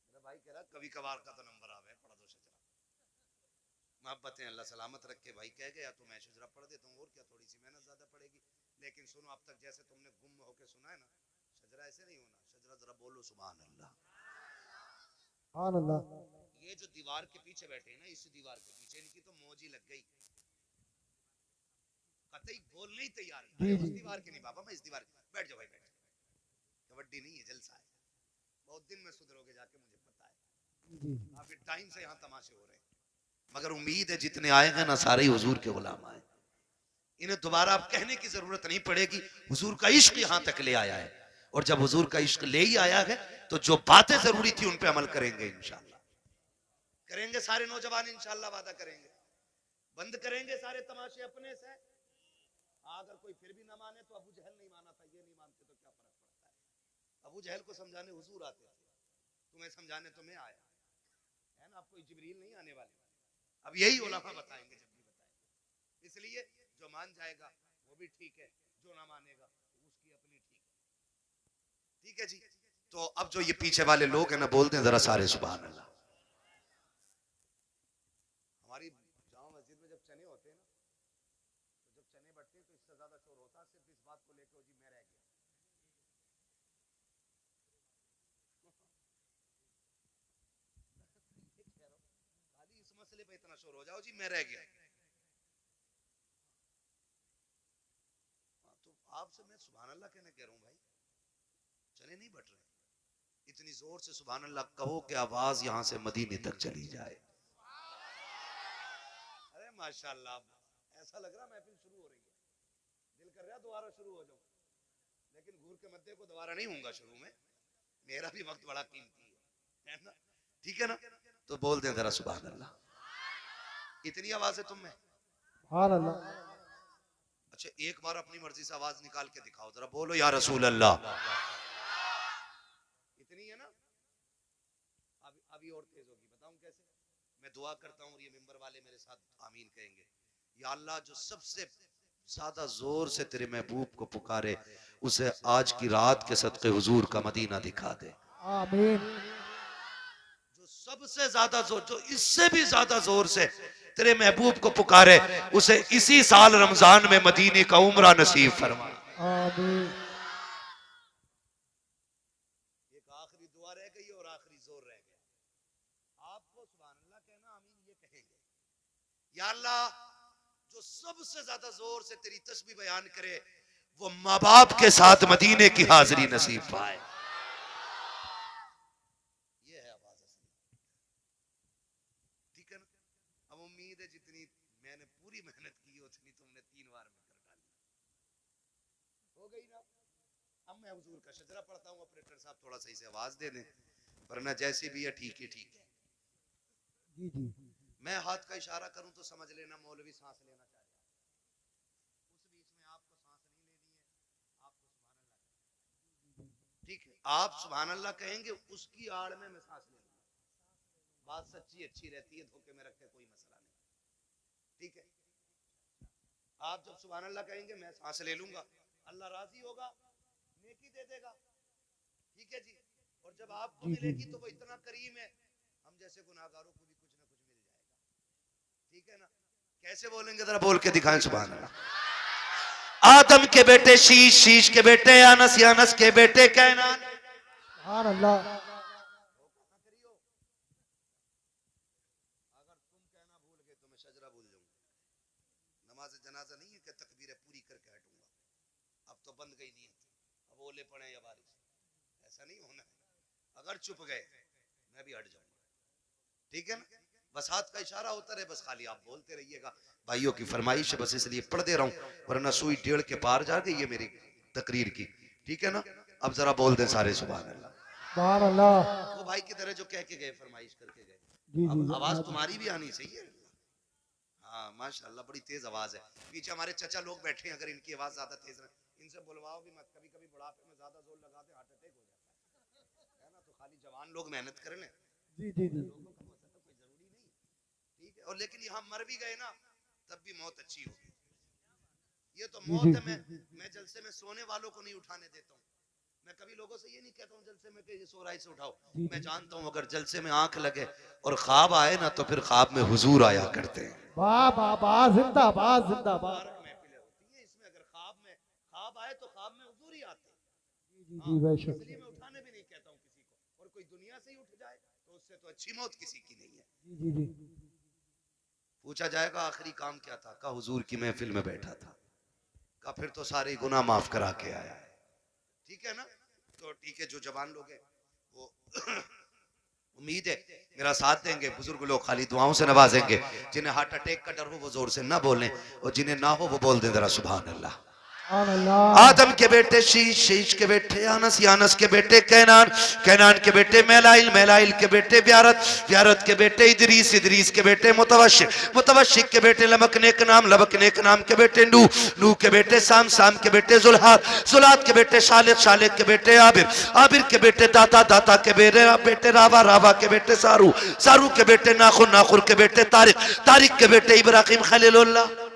मेरा भाई कह रहा कभी कभार का तो नंबर आवे, पढ़ा दो शजरा। मोहब्बतें अल्लाह सलामत रख के भाई कह गया तो मैं शजरा पढ़ देता हूँ, और क्या, थोड़ी सी मेहनत ज्यादा पड़ेगी। लेकिन सुनो, अब तक जैसे तुमने गुम होके सुना है ना, शजरा ऐसे नहीं होना। शजरा जरा बोलो सुभान अल्लाह। सुभान अल्लाह। ये जो दीवार के पीछे बैठे हैं ना, इस दीवार के पीछे इनकी तो मौज ही लग गई, कतई बोलने ही तैयार है। उस दीवार के नहीं बाबा, मैं इस दीवार। बैठ जाओ भाई, बैठ जाओ, कबड्डी नहीं है, जलसा है। बहुत दिन में सुधरोगे जाके, मुझे पता है, काफी टाइम से यहाँ तमाशे हो रहे हैं, मगर उम्मीद है जितने आएंगे ना सारे ही हुजूर के गुलाम आए। इन्हें दोबारा अब कहने की जरूरत नहीं पड़ेगी, हुजूर का इश्क यहाँ तक ले आया है। और जब हुजूर का इश्क ले ही आया है तो जो बातें जरूरी थी उन पे अमल करेंगे इंशाल्लाह, करेंगे सारे नौजवान इंशाल्लाह, वादा करेंगे। बंद करेंगे सारे तमाशे अपने से। अगर कोई फिर भी ना माने तो अबू जहल नहीं माना था, ये नहीं मानते तो क्या फर्क पड़ता है। अबू जहल को समझाने हुजूर आते थे, तुम्हें समझाने तो मैं आया, है ना। अब कोई जिब्रील नहीं आने वाले, अब यही उलमा बताएंगे जब भी बताएंगे। इसलिए जो मान जाएगा वो भी ठीक है, जो ना मानेगा उसकी अपनी ठीक है। ठीक है जी। तो अब जो ये पीछे वाले लोग हैं ना, बोलते हैं जरा सारे सुभान अल्लाह। हमारी जामा मस्जिद में जब चने होते हैं ना, तो जब चने बढ़ते हैं तो इससे ज्यादा शोर होता है सिर्फ इस बात को लेकर, जी मैं रह गया। खाली इस मसले पे इतना शोर हो जाओ, जी मैं रह गया। तो आपसे मैं सुभान अल्लाह कहने कह रहा हूँ भाई, चने नहीं बट रहे, इतनी जोर से सुभान अल्लाह कहो कि आवाज यहां से मदीने तक चली जाए। अरे माशाल्लाह, ऐसा लग रहा महफिल शुरू हो रही है, दिल कर रहा दोबारा शुरू हो जाऊं, लेकिन घूर के मध्य को दोबारा नहीं होऊंगा शुरू में, मेरा भी वक्त बड़ा कीमती है ना। ठीक है ना, तो बोल दें जरा सुभान अल्लाह। इतनी आवाज है तुम में? सुभान अल्लाह। अच्छा एक बार अपनी मर्जी से आवाज निकाल के दिखाओ जरा, बोलो या रसूल अल्लाह। इतनी है ना, अभी और तेज होगी, बताऊं कैसे? मैं दुआ करता हूँ और ये मिंबर वाले मेरे साथ आमीन कहेंगे। या अल्लाह जो सबसे ज्यादा जोर से तेरे महबूब को पुकारे, उसे आज की रात के सदके हुजूर का मदीना दिखा दे। आमीन। जो सबसे ज्यादा जोर, जो इससे भी ज्यादा जोर से तेरे महबूब को पुकारे, उसे इसी साल रमजान में मदीने का उम्रा नसीब फरमा। आमीन। एक आखिरी दुआ रह गई और आखिरी जोर रह गया। आपको सुभान अल्लाह कहना, आमीन ये कहेंगे, या अल्लाह जो सबसे ज्यादा जोर से तेरी तस्बीह बयान करे वो माँ बाप के साथ मदीने की हाजिरी नसीब पाए। ये है आवाज असली, ठीक है ना। अब उम्मीद है जितनी मैंने पूरी मेहनत की उतनी तुमने 3 बार में कर डाली, हो गई ना। अब मैं हुजूर का शजरा पढ़ता हूँ, ऑपरेटर साहब थोड़ा सही से आवाज दे दें, वरना जैसी भी है ठीक है ठीक है। जी जी। मैं हाथ का इशारा करूं तो समझ लेना मौलवी सांस लेना चाह रहा है, उस बीच में आपको सांस नहीं लेनी है, आपको सुभान अल्लाह, ठीक है। आप सुभान अल्लाह कहेंगे, उसकी आड़ में मैं सांस ले लूंगा। बात सच्ची अच्छी रहती है, धोखे में रखे कोई मसला नहीं, ठीक है। आप जब सुभान अल्लाह कहेंगे मैं सांस ले लूंगा, अल्लाह राजी होगा, नेकी दे देगा, ठीक है जी। और जब आपको मिलेगी तो वो इतना करीम है, हम जैसे गुनाहगारों को भी कुछ ना कुछ मिल जाएगा, ठीक है ना। कैसे बोलेंगे जरा बोल के दिखाएं सुभान अल्लाह। आदम के बेटे शीश, शीश के बेटे अनस, अनस के बेटे कैनान। सुभान अल्लाह। अगर तुम कहना भूल गए तो मैं शजरा भूल जाऊंगा। नमाज जनाजा नहीं है कि तकबीरें पूरी करके हटूंगा, अब तो बंद गई नीयत, अब ओले पड़े या बारिश, ऐसा नहीं होना है। अगर चुप गए मैं भी हट जाऊंगा, ठीक है ना। बस हाथ का इशारा होता रहे, बस खाली आप बोलते रहिएगा। भाइयों की फरमाइश है, बस इसलिए पढ़ दे रहा हूं, वरना सुई 1.5 के पार जा गई है मेरी तकरीर की, ठीक है ना। अब जरा बोल दें सारे सुभान अल्लाह। सुभान अल्लाह। वो भाई की तरह जो कह के गए, फरमाइश करके गए, जी अब जी। आवाज तुम्हारी भी आनी चाहिए। हाँ माशाल्लाह, बड़ी तेज आवाज है। पीछे हमारे चचा लोग बैठे हैं, अगर इनकी आवाज ज्यादा तेज है इनसे बुलवाओ भी मत, कभी कभी बुढ़ापे में ज्यादा जोर लगाते हार्ट अटैक हो जाता है ना। तो खाली जवान लोग मेहनत कर लें, जी जी जी। कोई जरूरी नहीं, ठीक है। और लेकिन यहाँ मर भी गए ना तब भी मौत अच्छी होगी। ये तो मौत है। मैं जलसे में सोने वालों को नहीं उठाने देता हूँ। मैं कभी लोगों से ये नहीं कहता हूँ जलसे में कि ये सो रहा है इसे उठाओ। मैं जानता हूँ अगर जलसे में आंख लगे और ख्वाब आए ना तो फिर ख्वाब में हुजूर आया करते हैं। वाह वाह वाह, जिंदाबाद जिंदाबाद। महफिलें होती हैं इसमें, अगर ख्वाब आए तो ख्वाब में हुजूर ही आते हैं। जी जी बेशक। इसलिए मैं उठाने भी नहीं कहता हूँ किसी को, और कोई दुनिया से ही उठ जाए तो उससे तो अच्छी मौत किसी की नहीं है। जी जी जी। पूछा जाएगा आखिरी काम क्या था, का हुजूर की महफिल में बैठा था, का फिर तो सारे गुनाह माफ करा के आया है, ठीक है ना। तो ठीक है, जो जवान लोग हैं वो उम्मीद है मेरा साथ देंगे, बुजुर्ग लोग खाली दुआओं से नवाजेंगे। जिन्हें हार्ट अटैक का डर हो वो जोर से ना बोलें, और जिन्हें ना हो वो बोल दें जरा सुभान अल्लाह। आदम के बेटे शीश, शीश के बेटे अनस, अनस के बेटे कैनान, कैनान के बेटे मैलाइल, मैलाइल के बेटे व्यारत, व्यारत के बेटे इदरीस, इदरीस के बेटे मुतवशिक, मुतवशिक के बेटे लबक नेक नाम, लबक नेक नाम के बेटे नूह, नूह के बेटे साम, साम के बेटे जुल्हाद, जुल्हाद के बेटे शालिक, शालिक के बेटे आबिर, आबिर के बेटे दाता, दाता के बेटे रावा, रावा के बेटे सारू, सारू के बेटे नाखुर, नाखुर के बेटे तारिक, तारिक के बेटे इब्राहिम खलीलुल्लाह,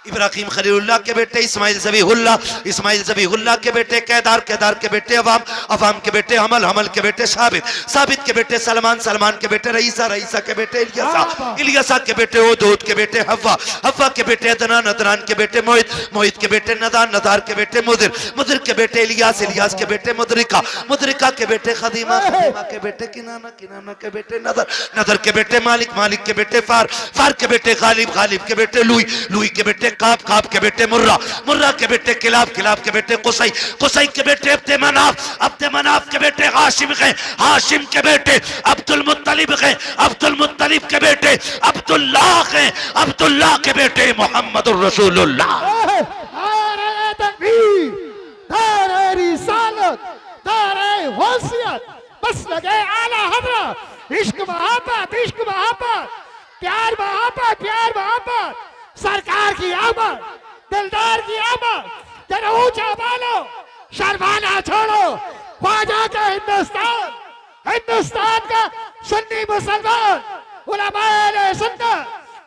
इब्राहिम खलीलुल्लाह के बेटे इस्माइल ज़बीहुल्लाह, इस्माइल ज़बीहुल्लाह के बेटे केदार, केदार के बेटे अवाम, अवाम के बेटे हमल, हमल के बेटे साबित, साबित के बेटे सलमान, सलमान के बेटे रईसा, रईसा के बेटे इलियासा, इलियासा के बेटे ओदूद के बेटे हव्वा, हव्वा के बेटे अदनान, अदनान के बेटे मोहित, मोहित के बेटे नदान, नदार के बेटे मुदिर, मुदिर के बेटे इलियास, इलियास के बेटे मुदरिका, मुदरिका के बेटे खदीमा, खदीमा के बेटे किनाना, किनाना के बेटे नदर, नदर के बेटे मालिक, मालिक के बेटे फार, फार के बेटे गालिब, गालिब के बेटे लुई, लुई के बेटे काब, काब के बेटे मुर्रा, मुर्रा के बेटे किलाब, किलाब के बेटे कुसई, कुसई के बेटे अब्दे मनाफ, अब्दे मनाफ के बेटे हाशिम हैं, हाशिम के बेटे अब्दुल मुत्तलिब हैं, अब्दुल मुत्तलिब के बेटे अब्दुल्लाह हैं, अब्दुल्लाह के बेटे मोहम्मदुर रसूलुल्लाह। नारे तकबीर, नारे रिसालत, नारे वसीयत, बस लगे आला हज़रत, इश्क मोहब्बत, इश्क मोहब्बत, प्यार मोहब्बत, प्यार मोहब्बत, सरकार की आमद, दिलदार की आमद, जरा ऊंचा बोलो, शर्माना छोड़ो, ख्वाजा का हिंदुस्तान, हिंदुस्तान का सुन्नी मुसलमान, उलमाए सुन्नत,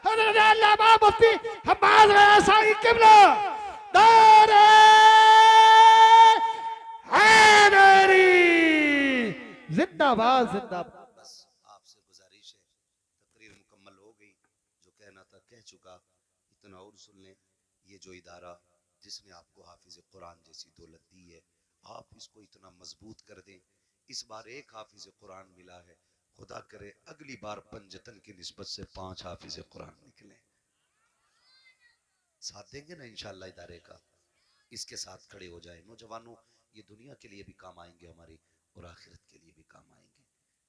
हज़रत अल्लामा मुफ्ती हम्माद रज़ाई क़िबला, नारे हैदरी, जिंदाबाद जिंदाबाद। बस चुका, इतना और सुन लें, ये जो इदारा जिसने आपको हाफिज कुरान जैसी दौलत दी है, आप इसको इतना मजबूत कर दें। इस बार एक हाफिज कुरान मिला है, खुदा करे अगली बार पंजतन की निस्बत से 5 हाफिज कुरान निकले। साथ देंगे ना इंशाअल्लाह इदारे का? इसके साथ खड़े हो जाए। नौजवानों, ये दुनिया के लिए भी काम आएंगे हमारी, और आखिरत के लिए भी काम आएंगे,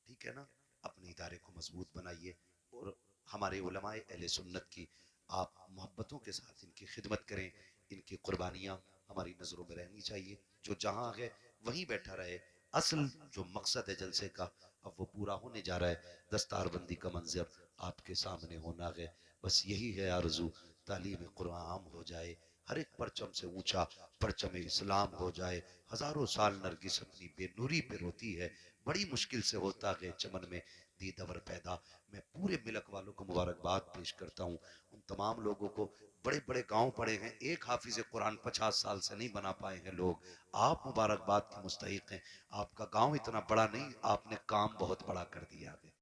ठीक है ना? अपने इदारे को मजबूत बनाइए और हमारे उलमाए अहले सुन्नत की आप मोहब्बतों के साथ इनकी खिदमत करें। इनकी कुर्बानियाँ हमारी नज़रों में रहनी चाहिए। जो जहाँ है वहीं बैठा रहे। असल जो मकसद है जलसे का, अब वो पूरा होने जा रहा है। दस्तारबंदी का मंजर आपके सामने होना है। बस यही है आरज़ू, तालीम कुरान आम हो जाए, हर एक परचम से ऊंचा परचम इस्लाम हो जाए। हजारों साल नरगिस अपनी बेनूरी पे रोती है, बड़ी मुश्किल से होता है चमन में दीदवर पैदा। मैं पूरे मिलक वालों को मुबारकबाद पेश करता हूँ। उन तमाम लोगों को, बड़े बड़े गांव पड़े हैं, एक हाफिज कुरान 50 साल से नहीं बना पाए हैं लोग। आप मुबारकबाद के मुस्तहिक हैं। आपका गांव इतना बड़ा नहीं, आपने काम बहुत बड़ा कर दिया है।